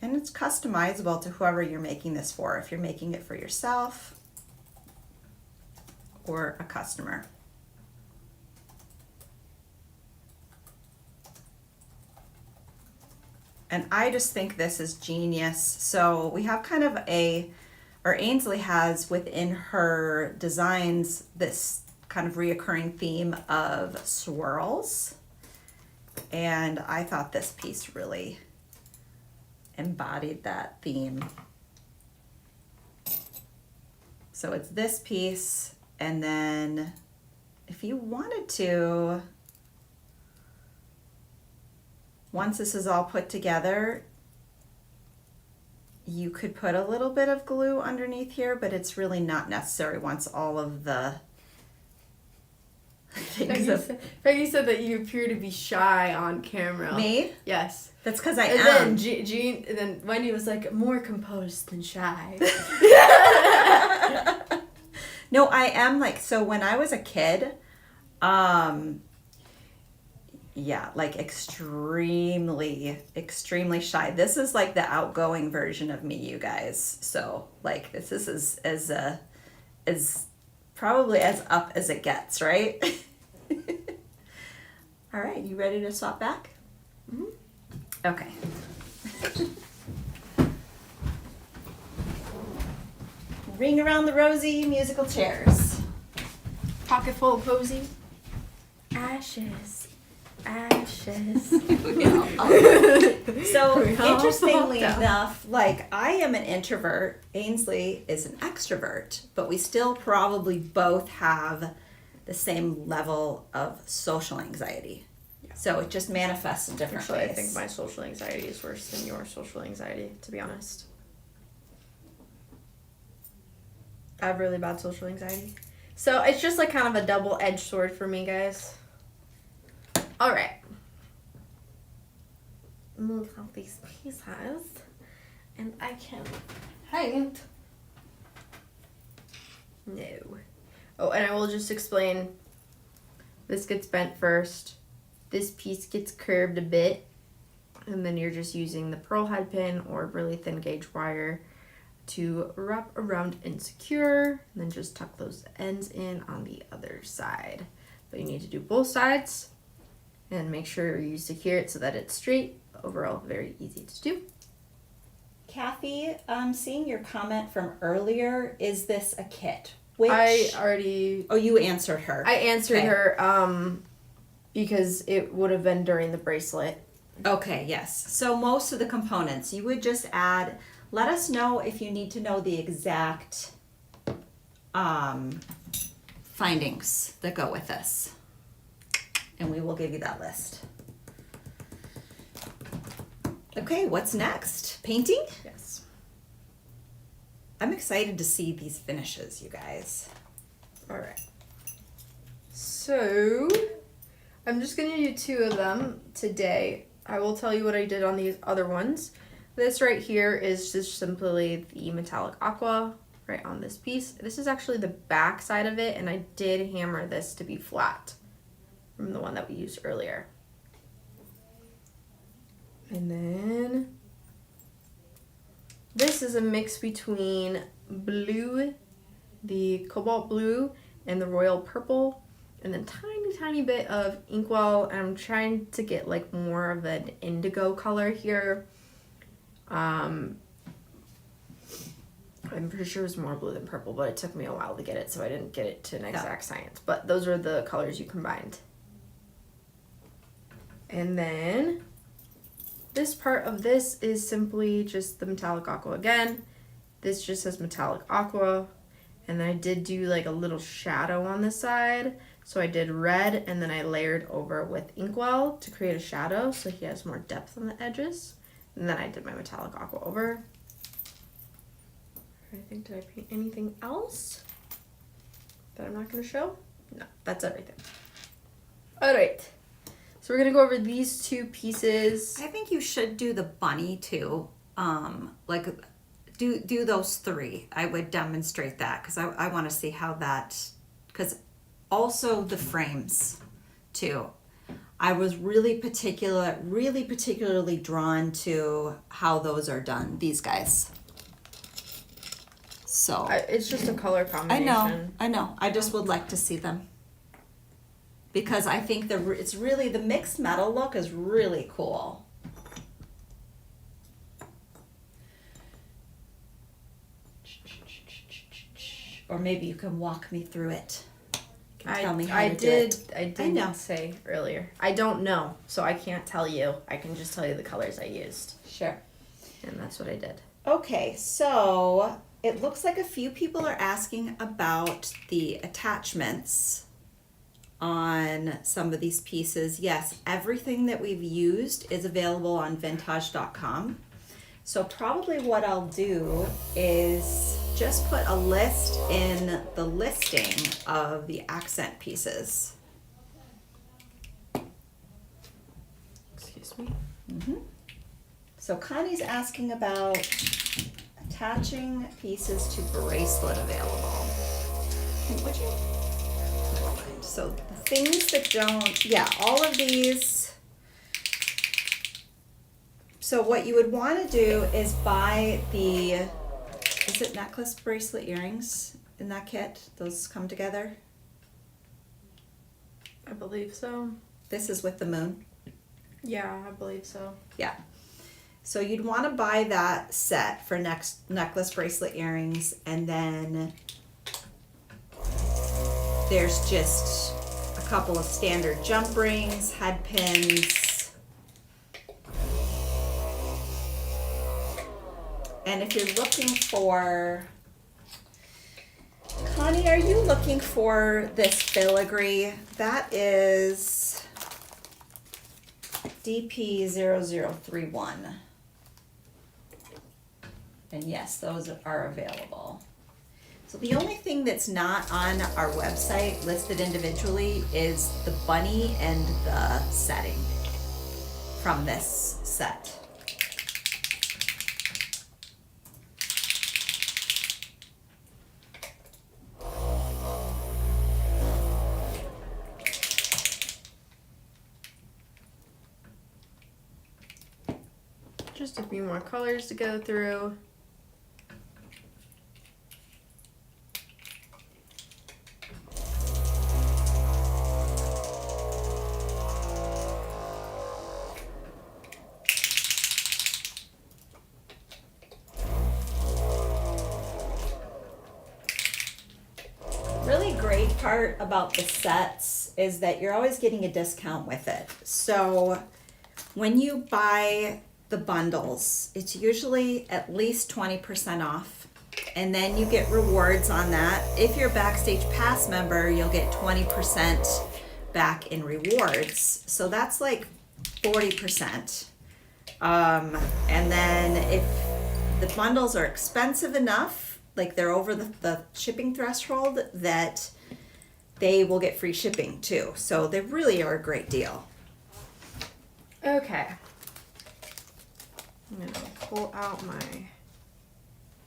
C: And it's customizable to whoever you're making this for, if you're making it for yourself or a customer. And I just think this is genius. So we have kind of or Ainsley has within her designs this kind of reoccurring theme of swirls. And I thought this piece really embodied that theme. So it's this piece, and then if you wanted to, once this is all put together, you could put a little bit of glue underneath here, but it's really not necessary once all of the things
A: Peggy said that you appear to be shy on camera.
C: Me?
A: Yes.
C: That's because I
A: And
C: am.
A: then Jean, and then Wendy was like, more composed than shy.
C: No, I am like, so when I was a kid, yeah, like extremely shy. This is like the outgoing version of me, you guys. So like this is as probably as up as it gets, right? All right, you ready to swap back?
A: Mm-hmm.
C: Okay. Ring around the rosy musical chairs.
A: Pocket full of posy. Ashes.
C: So
A: We all
C: interestingly
A: fucked up.
C: enough, like I am an introvert, Ainsley is an extrovert, but we still probably both have the same level of social anxiety. So it just manifests in different
A: Actually,
C: ways.
A: I think my social anxiety is worse than your social anxiety, to be honest. I have really bad social anxiety. So it's just like kind of a double-edged sword for me, guys. All right. Move out these pieces, and I can paint. No. Oh, and I will just explain. This gets bent first. This piece gets curved a bit, and then you're just using the pearl head pin or really thin gauge wire to wrap around and secure, and then just tuck those ends in on the other side. But you need to do both sides and make sure you secure it so that it's straight. Overall, very easy to do.
C: Kathy, seeing your comment from earlier, is this a kit? Which
A: Oh,
C: you answered her.
A: I answered
C: Okay.
A: her because it would have been during the bracelet.
C: Okay, yes. So most of the components, you would just add, let us know if you need to know the exact findings that go with this. And we will give you that list. Okay, what's next? Painting?
A: Yes.
C: I'm excited to see these finishes, you guys.
A: All right. So, I'm just going to do 2 of them today. I will tell you what I did on these other ones. This right here is just simply the metallic aqua right on this piece. This is actually the back side of it, and I did hammer this to be flat from the one that we used earlier. And then this is a mix between blue, the cobalt blue, and the royal purple, and then tiny bit of inkwell. And I'm trying to get like more of an indigo color here. I'm pretty sure it was more blue than purple, but it took me a while to get it, so I didn't get it to an exact science. But those are the colors you combined. And then this part of this is simply just the metallic aqua again. This just says metallic aqua. And then I did do like a little shadow on the side. So I did red, and then I layered over with inkwell to create a shadow so he has more depth on the edges. And then I did my metallic aqua over. I think, did I paint anything else that I'm not going to show? No, that's everything. All right. So we're going to go over these 2 pieces.
C: I think you should do the bunny too. Like do those 3. I would demonstrate that because I want to see how that, because also the frames too. I was really particularly drawn to how those are done, these guys. So
A: It's just a color combination.
C: I know. I just would like to see them. Because I think it's really, the mixed metal look is really cool.
B: Or maybe you can walk me through it. Tell me how
A: I
B: to do it.
A: I did say earlier. I don't know, so I can't tell you. I can just tell you the colors I used.
B: Sure.
A: And that's what I did.
C: Okay, so it looks like a few people are asking about the attachments on some of these pieces. Yes, everything that we've used is available on vintage.com. So probably what I'll do is just put a list in the listing of the accent pieces.
A: Excuse me.
C: So Connie's asking about attaching pieces to bracelet available. Would you? Never mind. So the things that don't, yeah, all of these. So what you would want to do is buy the, is it necklace, bracelet, earrings in that kit? Those come together.
A: I believe so.
C: This is with the moon.
A: Yeah, I believe so.
C: Yeah. So you'd want to buy that set for necklace, bracelet, earrings, and then there's just a couple of standard jump rings, head pins. And if you're looking for, Connie, are you looking for this filigree? That is DP0031. And yes, those are available. So the only thing that's not on our website listed individually is the bunny and the setting from this set.
A: Just a few more colors to go through.
C: Really great part about the sets is that you're always getting a discount with it. So when you buy the bundles, it's usually at least 20% off. And then you get rewards on that. If you're a Backstage Pass member, you'll get 20% back in rewards. So that's like 40%. And then if the bundles are expensive enough, like they're over the shipping threshold, that they will get free shipping too. So they really are a great deal.
A: Okay. I'm gonna pull out my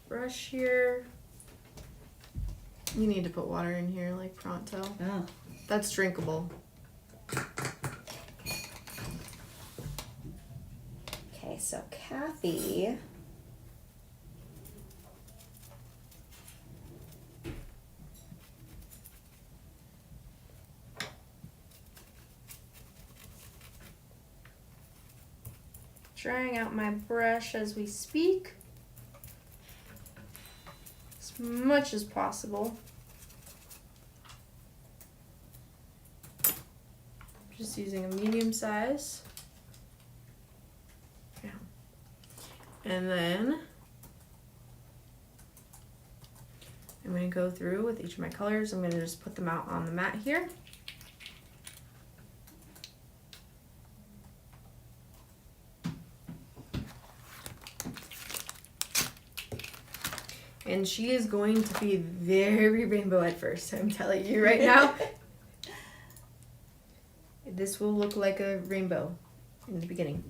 A: brush here. You need to put water in here like pronto.
C: Oh.
A: That's drinkable.
C: Okay, so Kathy.
A: Trying out my brush as we speak. As much as possible. Just using a medium size. Yeah. And then I'm going to go through with each of my colors. I'm going to just put them out on the mat here. And she is going to be very rainbow at first, I'm telling you right now. This will look like a rainbow in the beginning.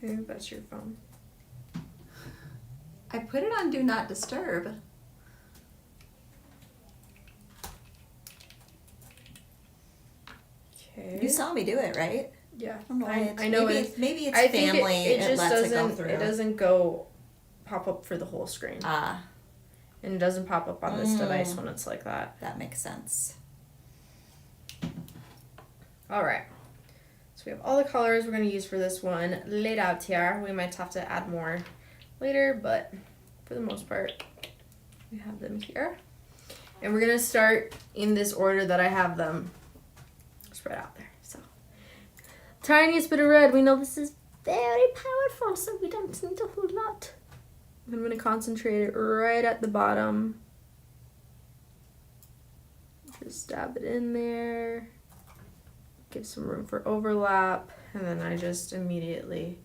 A: I think that's your phone.
C: I put it on Do Not Disturb.
A: Okay.
C: You saw me do it, right?
A: Yeah.
C: I don't know why
A: I know
C: maybe it's
A: I think
C: family.
A: it just
C: lets
A: doesn't.
C: it go through.
A: It doesn't go pop up for the whole screen.
C: Ah,
A: And it doesn't pop up on this device when it's like that.
C: that makes sense.
A: All right. So we have all the colors we're going to use for this one laid out here. We might have to add more later, but for the most part, we have them here. And we're going to start in this order that I have them spread out there. So, tiniest bit of red. We know this is very powerful, so we don't need a whole lot. I'm going to concentrate it right at the bottom. Just dab it in there. Give some room for overlap. And then I just immediately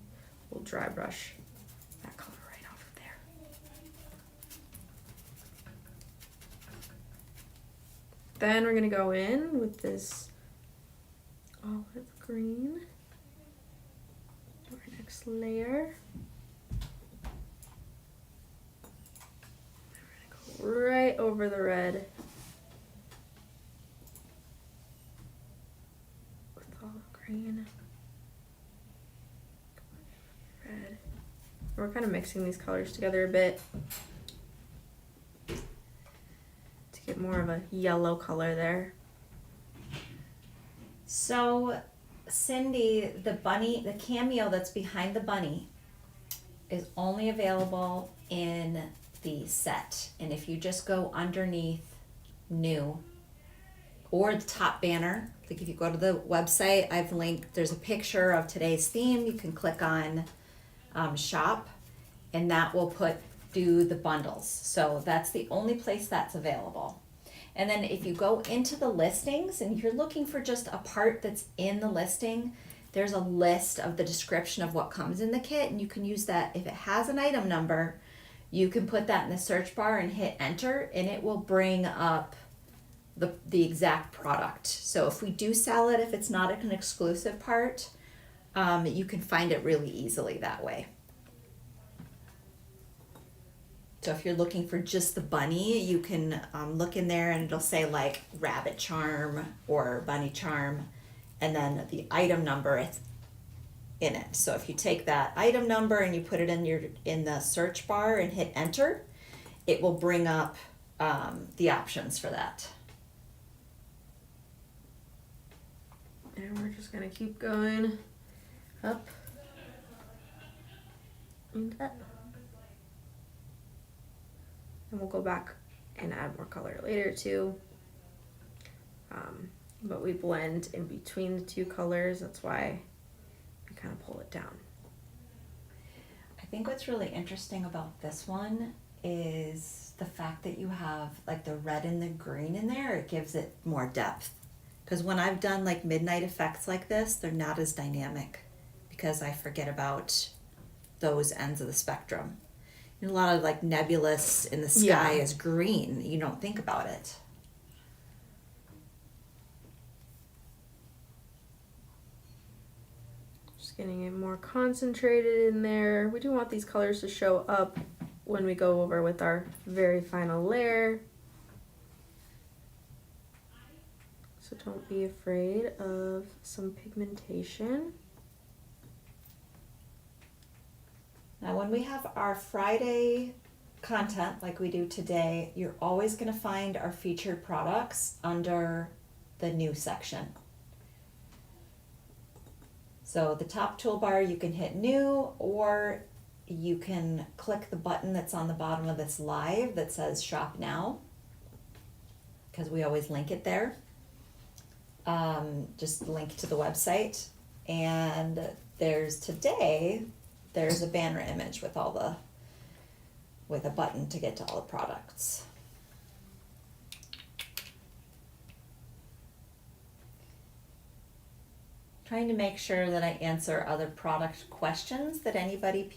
A: will dry brush that color right off of there. Then we're going to go in with this olive green. Our next layer. Right over the red with olive green, red. We're kind of mixing these colors together a bit to get more of a yellow color there.
B: So, Cindy, the cameo that's behind the bunny is only available in the set. And if you just go underneath new or the top banner, like if you go to the website, I've linked, there's a picture of today's theme. You can click on shop and that will do the bundles. So that's the only place that's available. And then if you go into the listings and you're looking for just a part that's in the listing, there's a list of the description of what comes in the kit, and you can use that. If it has an item number, you can put that in the search bar and hit enter, and it will bring up the exact product. So if we do sell it, if it's not an exclusive part, you can find it really easily that way. So if you're looking for just the bunny, you can look in there and it'll say like rabbit charm or bunny charm, and then the item number is in it. So if you take that item number and you put it in the search bar and hit enter, it will bring up the options for that.
A: And we're just gonna keep going up and up. And we'll go back and add more color later too. But we blend in between the two colors. That's why we kind of pull it down.
B: I think what's really interesting about this one is the fact that you have like the red and the green in there. It gives it more depth. Because when I've done like midnight effects like this, they're not as dynamic because I forget about those ends of the spectrum. A lot of like nebulous in the sky is green. You don't think about it.
A: Just getting it more concentrated in there. We do want these colors to show up when we go over with our very final layer. So don't be afraid of some pigmentation.
B: Now, when we have our Friday content like we do today, you're always going to find our featured products under the new section. So the top toolbar, you can hit new, or you can click the button that's on the bottom of this live that says shop now, because we always link it there. Just link to the website. And there's a banner image with with a button to get to all the products. Trying to make sure that I answer other product questions that anybody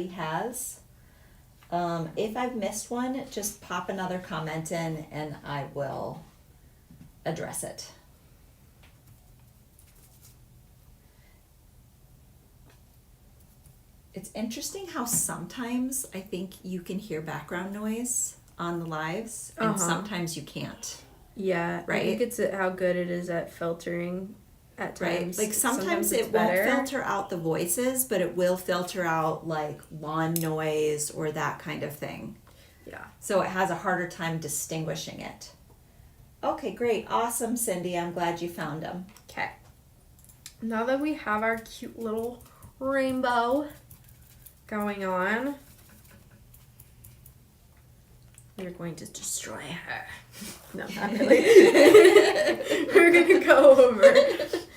B: has. If I've missed one, just pop another comment in and I will address it.
C: It's interesting how sometimes I think you can hear background noise on the lives, and sometimes you can't.
A: Yeah,
C: right?
A: I think it's how good it is at filtering at times.
C: Right, like sometimes
A: it's
C: it won't
A: better.
C: filter out the voices, but it will filter out like lawn noise or that kind of thing.
A: Yeah.
C: So it has a harder time distinguishing it. Okay, great. Awesome, Cindy. I'm glad you found them.
A: Okay. Now that we have our cute little rainbow going on, we're going to destroy her. No, not really. We're going to go over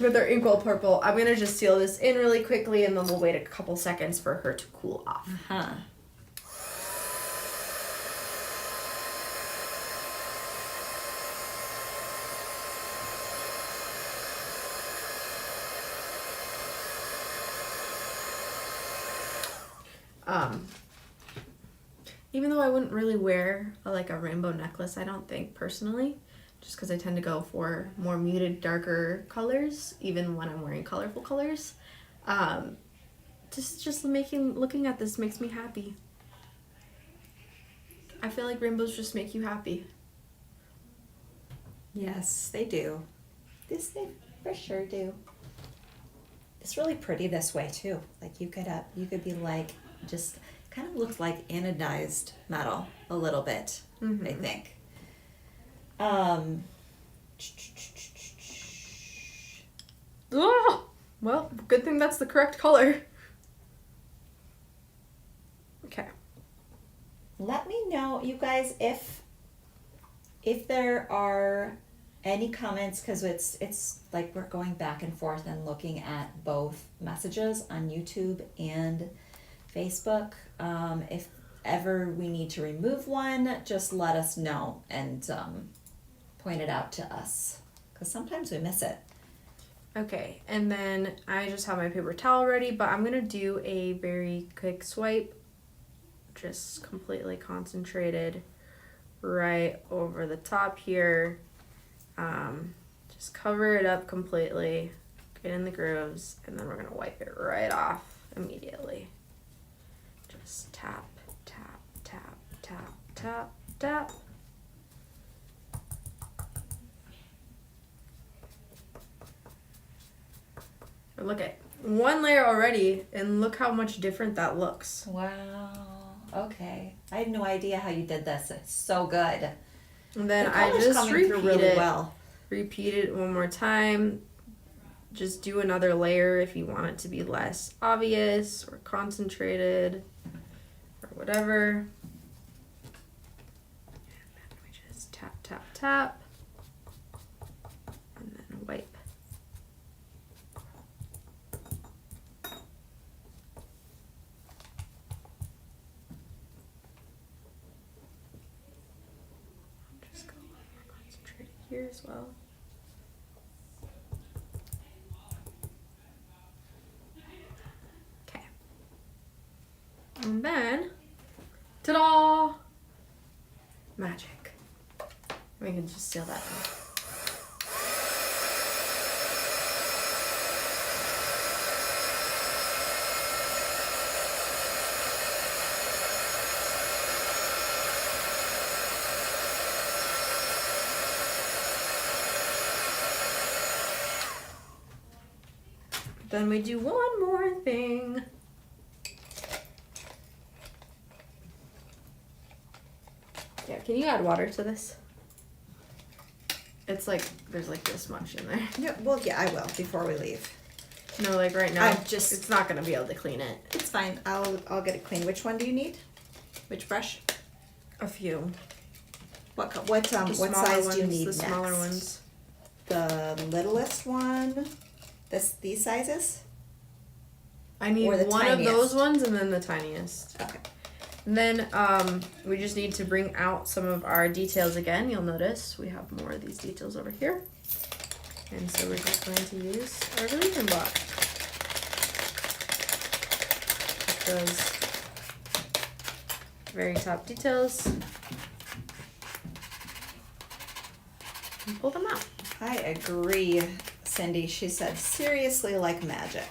A: with our inkwell purple. I'm going to just seal this in really quickly, and then we'll wait a couple seconds for her to cool off.
C: Huh.
A: Even though I wouldn't really wear a rainbow necklace, I don't think, personally, just because I tend to go for more muted, darker colors, even when I'm wearing colorful colors. Just looking at this makes me happy. I feel like rainbows just make you happy.
C: Yes, they do. They for sure do. It's really pretty this way too. Like you could be like, just kind of looks like anodized metal a little bit, I think.
A: Oh, well, good thing that's the correct color. Okay.
C: Let me know, you guys, if there are any comments, because it's like we're going back and forth and looking at both messages on YouTube and Facebook. If ever we need to remove one, just let us know and point it out to us, because sometimes we miss it.
A: Okay, and then I just have my paper towel ready, but I'm going to do a very quick swipe, just completely concentrated right over the top here. Just cover it up completely, get in the grooves, and then we're going to wipe it right off immediately. Just tap, tap, tap, tap, tap, tap. Look at one layer already, and look how much different that looks.
C: Wow. Okay. I had no idea how you did this. It's so good.
A: And then
C: The
A: I
C: color's
A: just
C: coming through really well.
A: Repeat it one more time. Just do another layer if you want it to be less obvious or concentrated or whatever. And then we just tap, tap, tap. And then wipe. Just go a little more concentrated here as well. Okay. And then, ta-da! Magic. We can just seal that in. Then we do one more thing. Yeah, can you add water to this? It's like, there's like this much in there.
C: Yeah, well, yeah, I will before we leave.
A: No, like right now,
C: just-
A: it's not gonna be able to clean it.
C: It's fine. I'll get it clean. Which one do you need? Which brush?
A: A few.
C: What
A: The
C: size
A: smaller
C: do you
A: ones,
C: need
A: the smaller
C: next?
A: ones.
C: The littlest one. These sizes.
A: I need
C: Or the
A: one of
C: tiniest.
A: those ones and then the tiniest.
C: Okay.
A: And then we just need to bring out some of our details again. You'll notice we have more of these details over here. And so we're just going to use our revision block. Get those very top details. And pull them out.
C: I agree, Cindy. She said, seriously, like magic.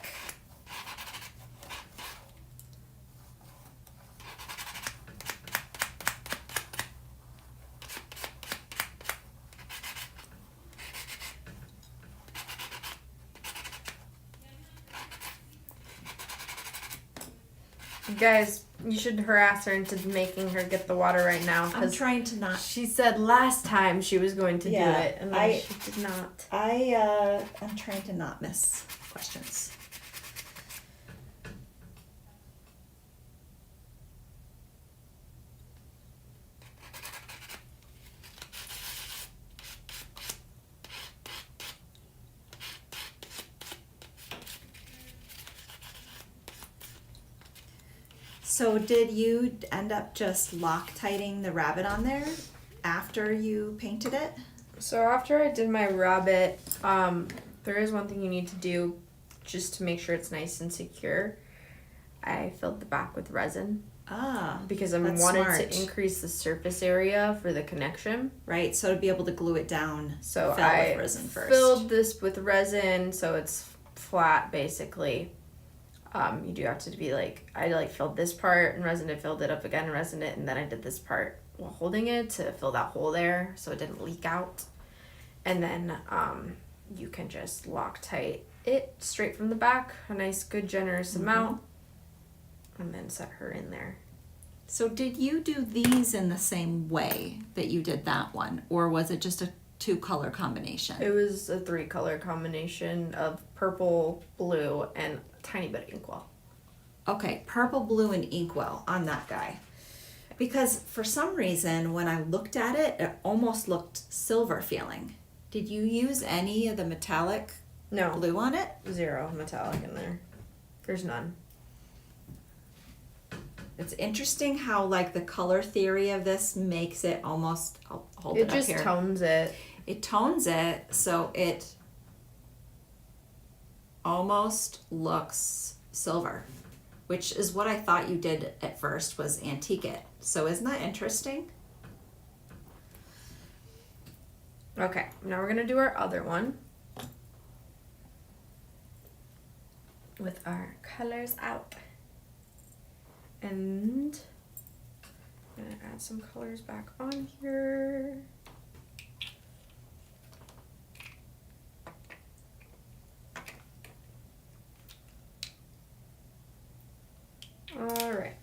A: Guys, you should harass her into making her get the water right now.
C: I'm trying to not.
A: She said last time she was going to do it, and then she did not.
C: I'm trying to not miss questions. So did you end up just Loctiting the rabbit on there after you painted it?
A: So after I did my rabbit, there is one thing you need to do just to make sure it's nice and secure. I filled the back with resin. Because I wanted to increase the surface area for the connection.
C: Right, so to be able to glue it down,
A: so
C: fill
A: I
C: with resin first.
A: Filled this with resin so it's flat basically. You do have to be like, I filled this part and resin it, filled it up again and resin it, and then I did this part while holding it to fill that hole there so it didn't leak out. And then you can just Loctite it straight from the back, a nice good generous amount, and then set her in there.
C: So did you do these in the same way that you did that one, or was it just a 2-color combination?
A: It was a 3-color combination of purple, blue, and a tiny bit of inkwell.
C: Okay, purple, blue, and inkwell on that guy. Because for some reason, when I looked at it, it almost looked silver feeling. Did you use any of the metallic blue on it?
A: 0 metallic in there. There's none.
C: It's interesting how like the color theory of this makes it almost, I'll hold it up here.
A: It just tones it.
C: It tones it so it almost looks silver, which is what I thought you did at first, was antique it. So isn't that interesting?
A: Okay, now we're gonna do our other one with our colors out. And I'm gonna add some colors back on here. All right.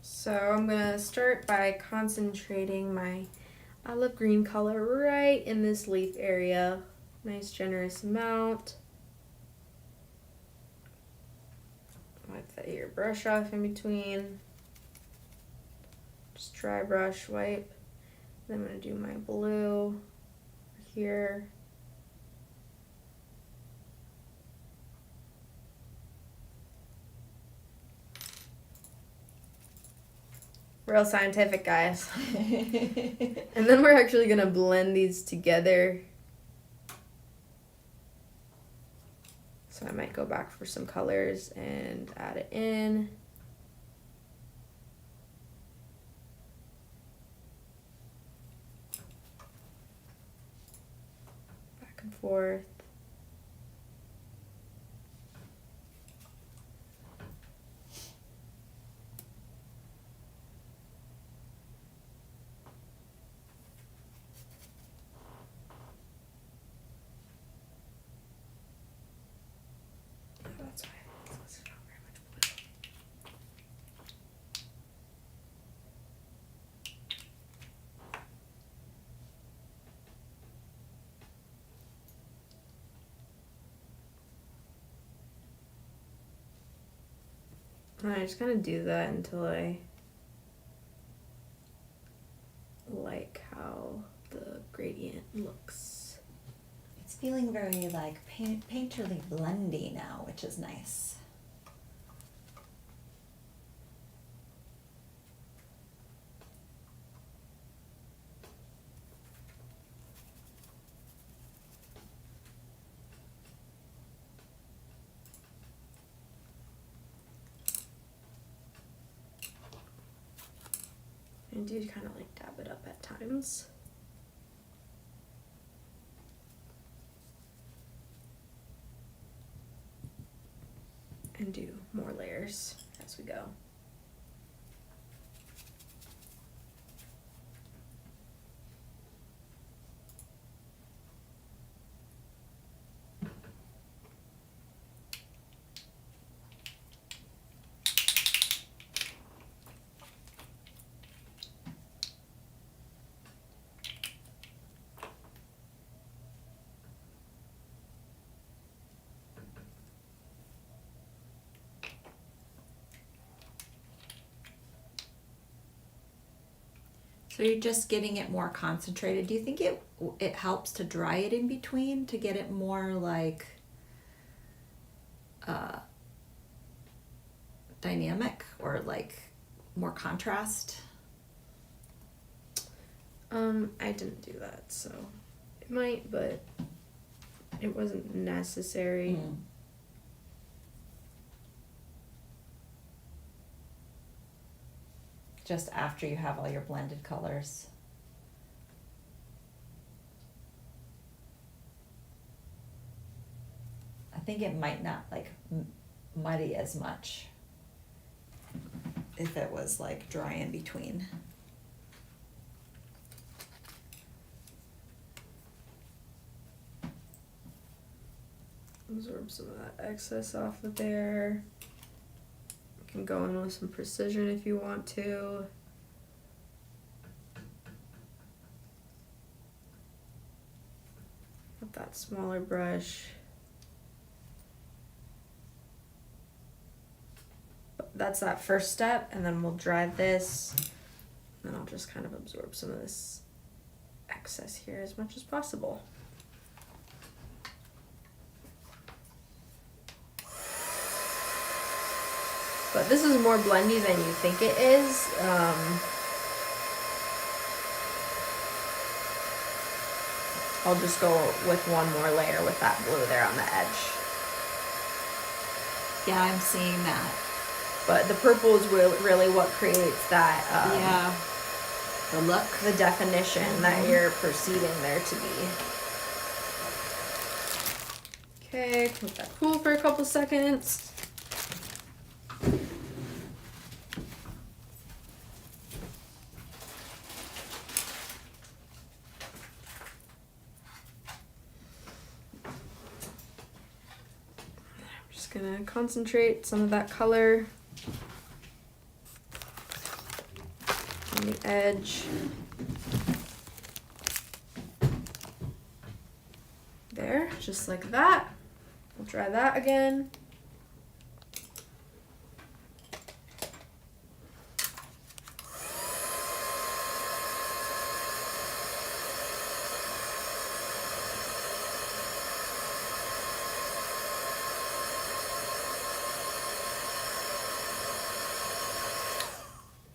A: So I'm gonna start by concentrating my olive green color right in this leaf area. Nice generous amount. Wipe your brush off in between. Just dry brush wipe. Then I'm gonna do my blue here. Real scientific, guys. And then we're actually gonna blend these together. So I might go back for some colors and add it in. Back and forth. That's why it's not very much blue. And I just kind of do that until I like how the gradient looks.
B: It's feeling very like painterly blendy now, which is nice.
A: I do kind of like dab it up at times. And do more layers as we go.
C: So you're just getting it more concentrated. Do you think it helps to dry it in between to get it more like dynamic or like more contrast?
A: I didn't do that, so it might, but it wasn't necessary.
B: Just after you have all your blended colors. I think it might not like muddy as much
C: If it was like dry in between.
A: Absorb some of that excess off of there. You can go in with some precision if you want to. With that smaller brush. That's that first step, and then we'll dry this. And then I'll just kind of absorb some of this excess here as much as possible. But this is more blendy than you think it is. I'll just go with one more layer with that blue there on the edge.
C: Yeah, I'm seeing that.
A: But the purple is really what creates that,
C: yeah, the look,
A: the definition that you're perceiving there to be. Okay, let that cool for a couple seconds. I'm just gonna concentrate some of that color on the edge. There, just like that. We'll try that again.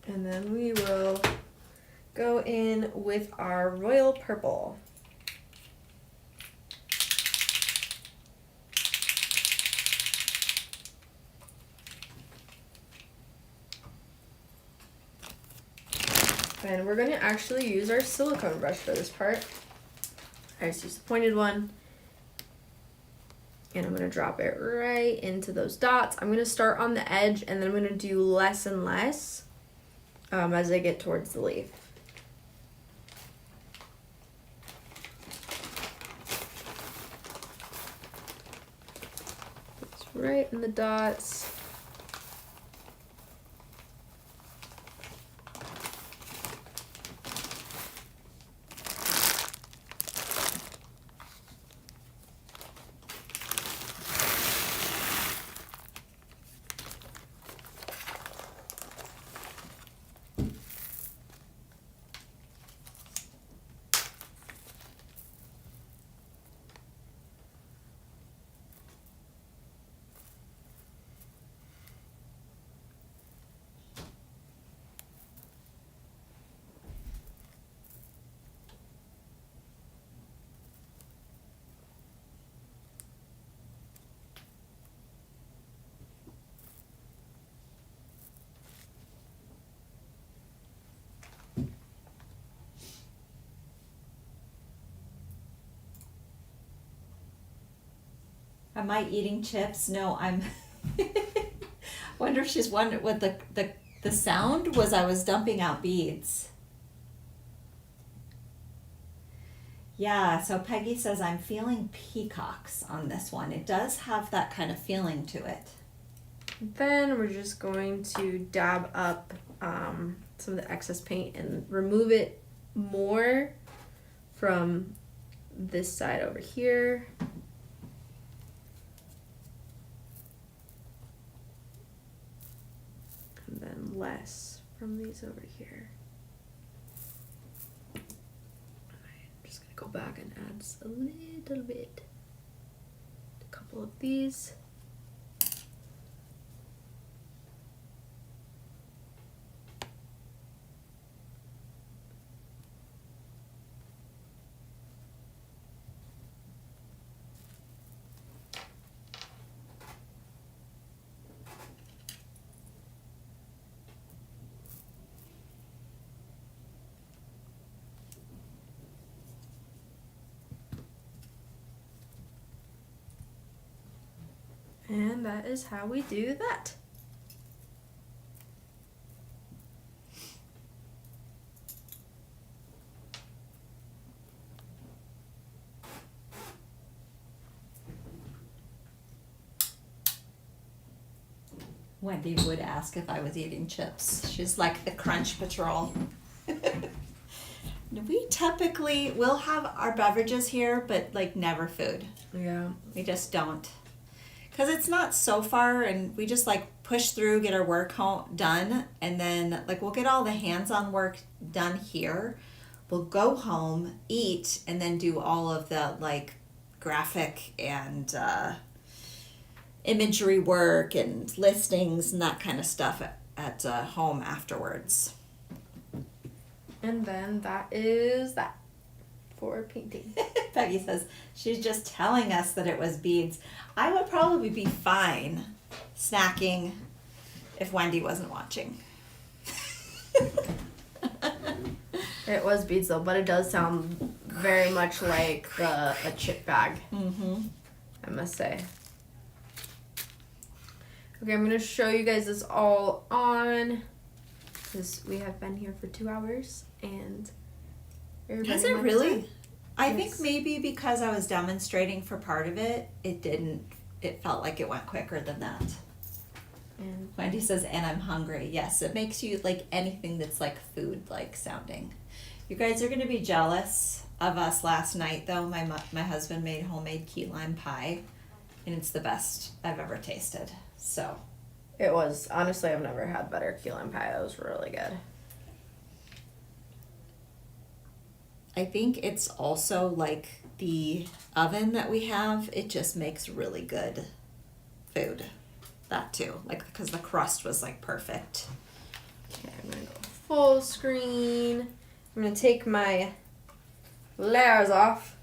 A: And then we will go in with our royal purple. And we're going to actually use our silicone brush for this part. I just used the pointed one. And I'm going to drop it right into those dots. I'm going to start on the edge, and then I'm going to do less and less as I get towards the leaf. It's right in the dots.
B: Am I eating chips? No, I'm. Wonder if she's wondering what the sound was. I was dumping out beads. Yeah, so Peggy says I'm feeling peacocks on this one. It does have that kind of feeling to it.
A: Then we're just going to dab up some of the excess paint and remove it more from this side over here. And then less from these over here. just a little bit. A couple of these. And that is how we do that.
B: Wendy would ask if I was eating chips. She's like the Crunch Patrol. We typically will have our beverages here, but like never food.
A: Yeah.
B: We just don't. Because it's not so far, and we just like push through, get our work done, and then like we'll get all the hands-on work done here. We'll go home, eat, and then do all of the like graphic and imagery work and listings and that kind of stuff at home afterwards.
A: And then that is that for painting.
B: Peggy says she's just telling us that it was beads. I would probably be fine snacking if Wendy wasn't watching.
A: It was beads though, but it does sound very much like a chip bag.
B: Mm-hmm.
A: I must say. Okay, I'm gonna show you guys this all on, because we have been here for 2 hours and.
B: Is it really?
A: Time.
B: I
A: Yes.
B: think maybe because I was demonstrating for part of it, it felt like it went quicker than that.
A: And
B: Wendy says, and I'm hungry. Yes, it makes you like anything that's like food like sounding. You guys are going to be jealous of us last night though. My husband made homemade key lime pie, and it's the best I've ever tasted. So
A: it was, honestly, I've never had better key lime pie. That was really good.
B: I think it's also like the oven that we have, it just makes really good food. That too, like because the crust was like perfect.
A: Okay, I'm gonna go full screen. I'm gonna take my layers off.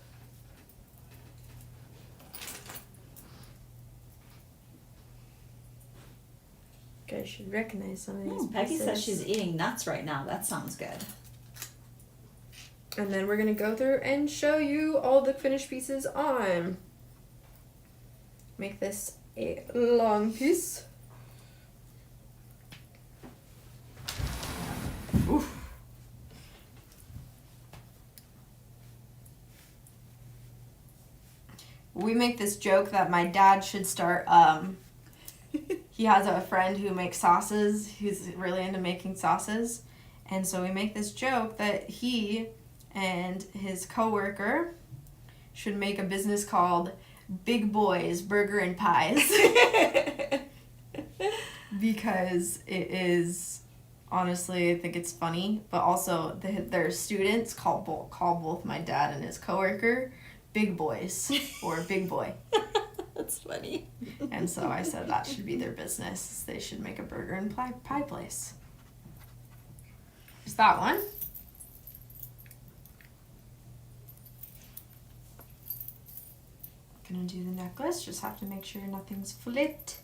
A: You guys should recognize some of these
B: Peggy
A: pieces.
B: says she's eating nuts right now. That sounds good.
A: And then we're gonna go through and show you all the finished pieces on. Make this a long piece. Oof. We make this joke that my dad should start, he has a friend who makes sauces, who's really into making sauces. And so we make this joke that he and his coworker should make a business called Big Boys Burger and Pies. Because it is, honestly, I think it's funny, but also their students call both my dad and his coworker Big Boys or Big Boy.
B: That's funny.
A: And so I said that should be their business. They should make a burger and pie place. There's that one. Gonna do the necklace. Just have to make sure nothing's flipped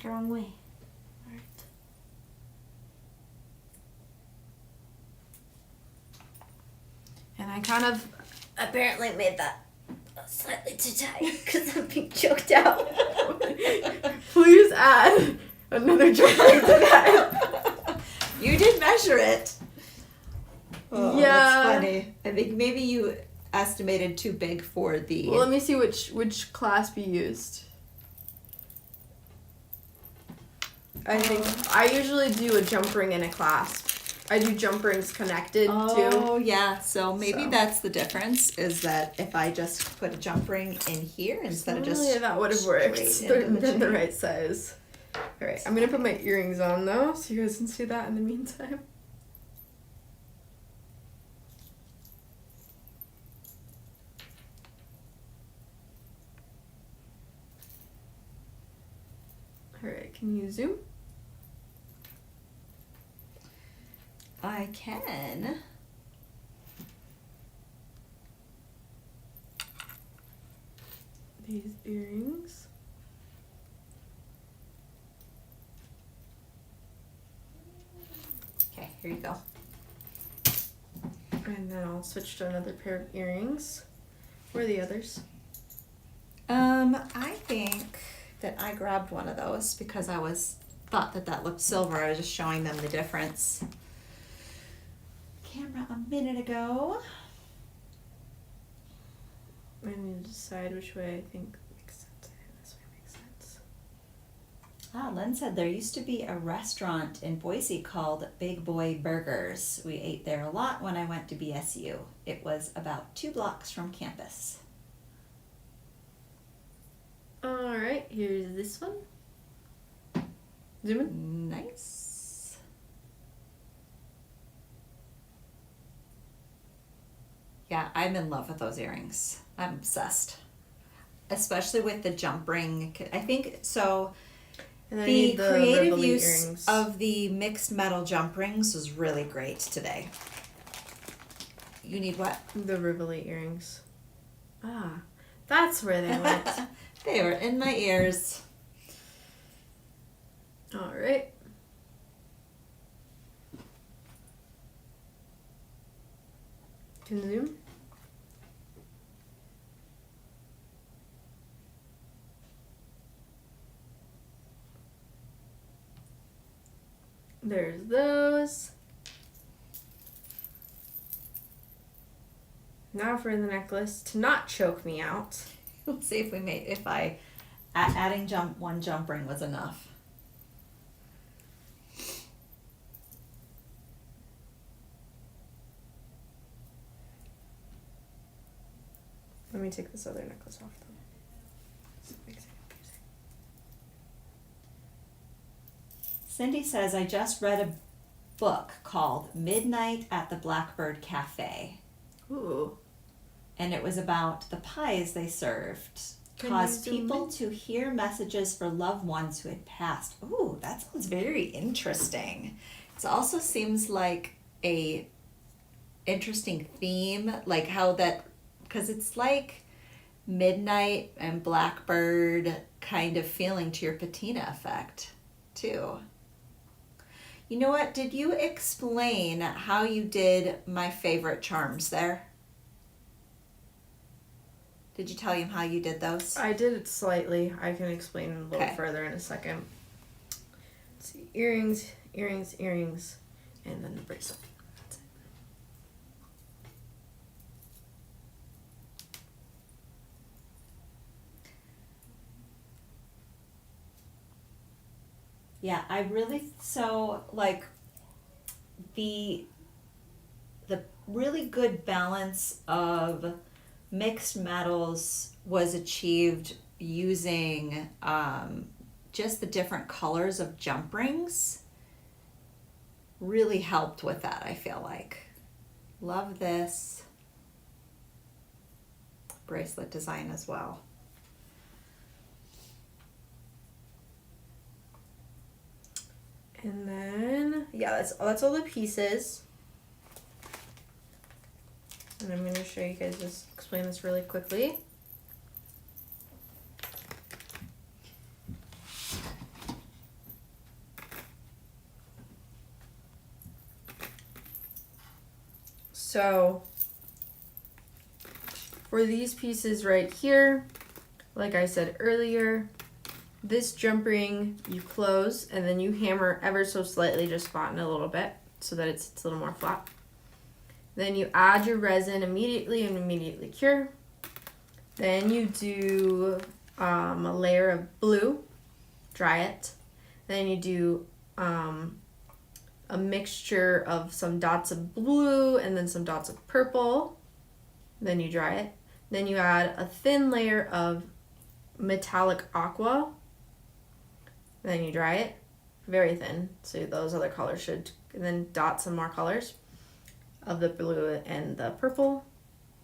A: the wrong way. Alright. And I kind of apparently made that slightly too tight because I'm being choked out. Please add another drawing to that.
B: You did measure it. Oh,
A: Yeah.
B: That's funny. I think maybe you estimated too big for the...
A: Well, let me see which clasp you used. I think I usually do a jump ring and a clasp. I do jump rings connected too.
B: Oh, yeah. So maybe
A: So.
B: that's the difference, is that if I just put a jump ring in here instead of just...
A: Really, that would have worked.
B: straight into
A: They're the
B: chain.
A: right size. Alright, I'm gonna put my earrings on though, so you guys can see that in the meantime. All right, can you zoom?
B: I can.
A: These earrings.
B: Okay, here you go.
A: And then I'll switch to another pair of earrings. Where are the others?
B: I think that I grabbed one of those because I thought that looked silver. I was just showing them the difference. Camera a minute ago.
A: I need to decide which way I think makes sense. This way makes sense.
B: Lynn said there used to be a restaurant in Boise called Big Boy Burgers. We ate there a lot when I went to BSU. It was about 2 blocks from campus.
A: All right, here's this one. Zoom in.
B: Nice. Yeah, I'm in love with those earrings. I'm obsessed. Especially with the jump ring. I think so.
A: And I
B: The
A: need
B: creative
A: Rivoli
B: use
A: earrings.
B: of the mixed metal jump rings was really great today. You need what?
A: The Rivoli earrings. Ah, that's where they went.
B: They were in my ears.
A: All right. Can zoom. There's those. Now for the necklace to not choke me out.
B: We'll see if adding one jump ring was enough.
A: Let me take this other necklace off though. So it makes it confusing.
B: Cindy says, I just read a book called Midnight at the Blackbird Cafe.
A: Ooh.
B: And it was about the pies they served.
A: Can
B: Caused
A: you zoom
B: people
A: in?
B: to hear messages for loved ones who had passed. Ooh, that sounds very interesting. It also seems like a interesting theme, like how that, because it's like midnight and blackbird kind of feeling to your patina effect too. You know what? Did you explain how you did my favorite charms there? Did you tell him how you did those?
A: I did it slightly. I can explain a little
B: Okay.
A: further in a second. Let's see. Earrings, earrings, earrings, and then the bracelet. That's it.
B: Yeah, I really, so like the really good balance of mixed metals was achieved using just the different colors of jump rings. Really helped with that, I feel like. Love this bracelet design as well.
A: And then, yeah, that's all the pieces. And I'm going to show you guys, just explain this really quickly. So, for these pieces right here, like I said earlier, this jump ring you close and then you hammer ever so slightly, just flatten it a little bit so that it's a little more flat. Then you add your resin immediately and immediately cure. Then you do a layer of blue, dry it. Then you do a mixture of some dots of blue and then some dots of purple. Then you dry it. Then you add a thin layer of metallic aqua. Then you dry it, very thin, so those other colors should, and then dot some more colors of the blue and the purple,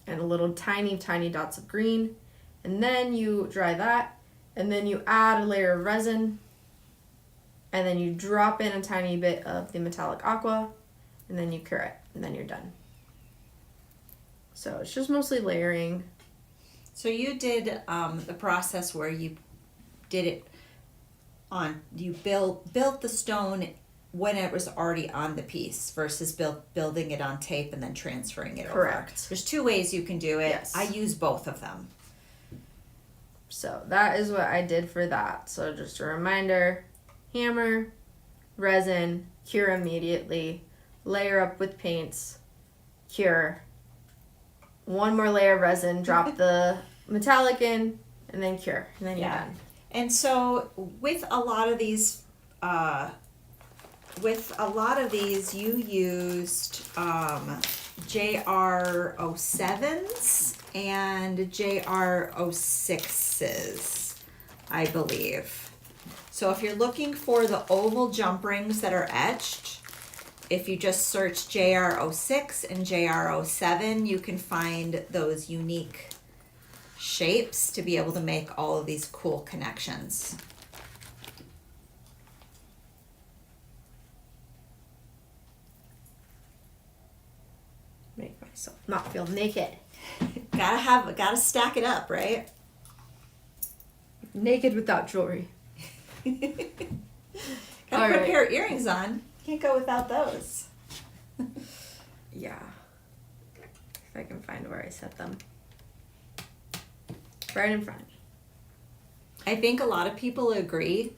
A: and a little tiny, tiny dots of green. And then you dry that, and then you add a layer of resin, and then you drop in a tiny bit of the metallic aqua, and then you cure it, and then you're done. So it's just mostly layering.
C: So you did the process where you did it on, you built the stone when it was already on the piece versus building it on tape and then transferring it over.
A: Correct.
C: There's two ways you can do it.
A: Yes.
C: I use both of them.
A: So that is what I did for that. So just a reminder, hammer, resin, cure immediately, layer up with paints, cure, one more layer of resin, drop the metallic in, and then cure, and then you're done.
C: And so with a lot of these, you used JR07s and JR06s, I believe. So if you're looking for the oval jump rings that are etched, if you just search JR06 and JR07, you can find those unique shapes to be able to make all of these cool connections.
A: Make myself not feel naked.
C: Gotta stack it up, right?
A: Naked without jewelry.
C: Gotta
A: All
C: put a
A: right.
C: pair of earrings on. Can't go without those.
A: Yeah. If I can find where I set them. Right in front.
C: I think a lot of people agree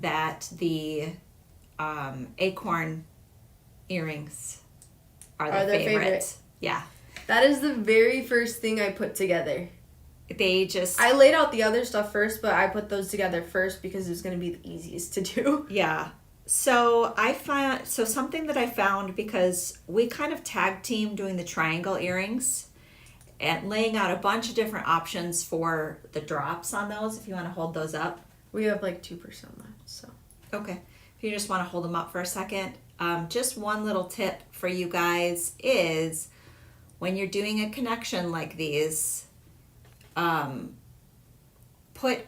C: that the acorn earrings are
A: their
C: favorite.
A: favorite.
C: Yeah.
A: That is the very first thing I put together.
C: They just...
A: I laid out the other stuff first, but I put those together first because it was going to be the easiest to do.
C: Yeah. So something that I found, because we kind of tag team doing the triangle earrings and laying out a bunch of different options for the drops on those, if you want to hold those up.
A: We have like 2% left, so.
C: Okay. If you just want to hold them up for a second. Just one little tip for you guys is when you're doing a connection like these, close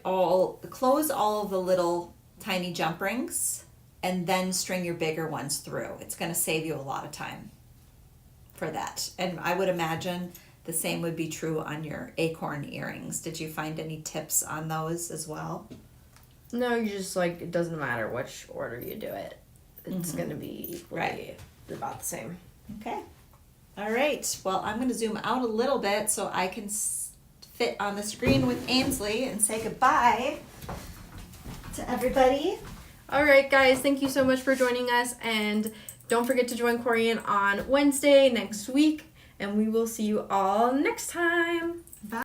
C: all of the little tiny jump rings and then string your bigger ones through. It's going to save you a lot of time for that. And I would imagine the same would be true on your acorn earrings. Did you find any tips on those as well?
A: No, you just it doesn't matter which order you do it. It's going to be equally about the same.
C: Okay. All right. Well, I'm going to zoom out a little bit so I can fit on the screen with Ainsley and say goodbye to everybody.
A: All right, guys. Thank you so much for joining us. And don't forget to join Corian on Wednesday next week. And we will see you all next time.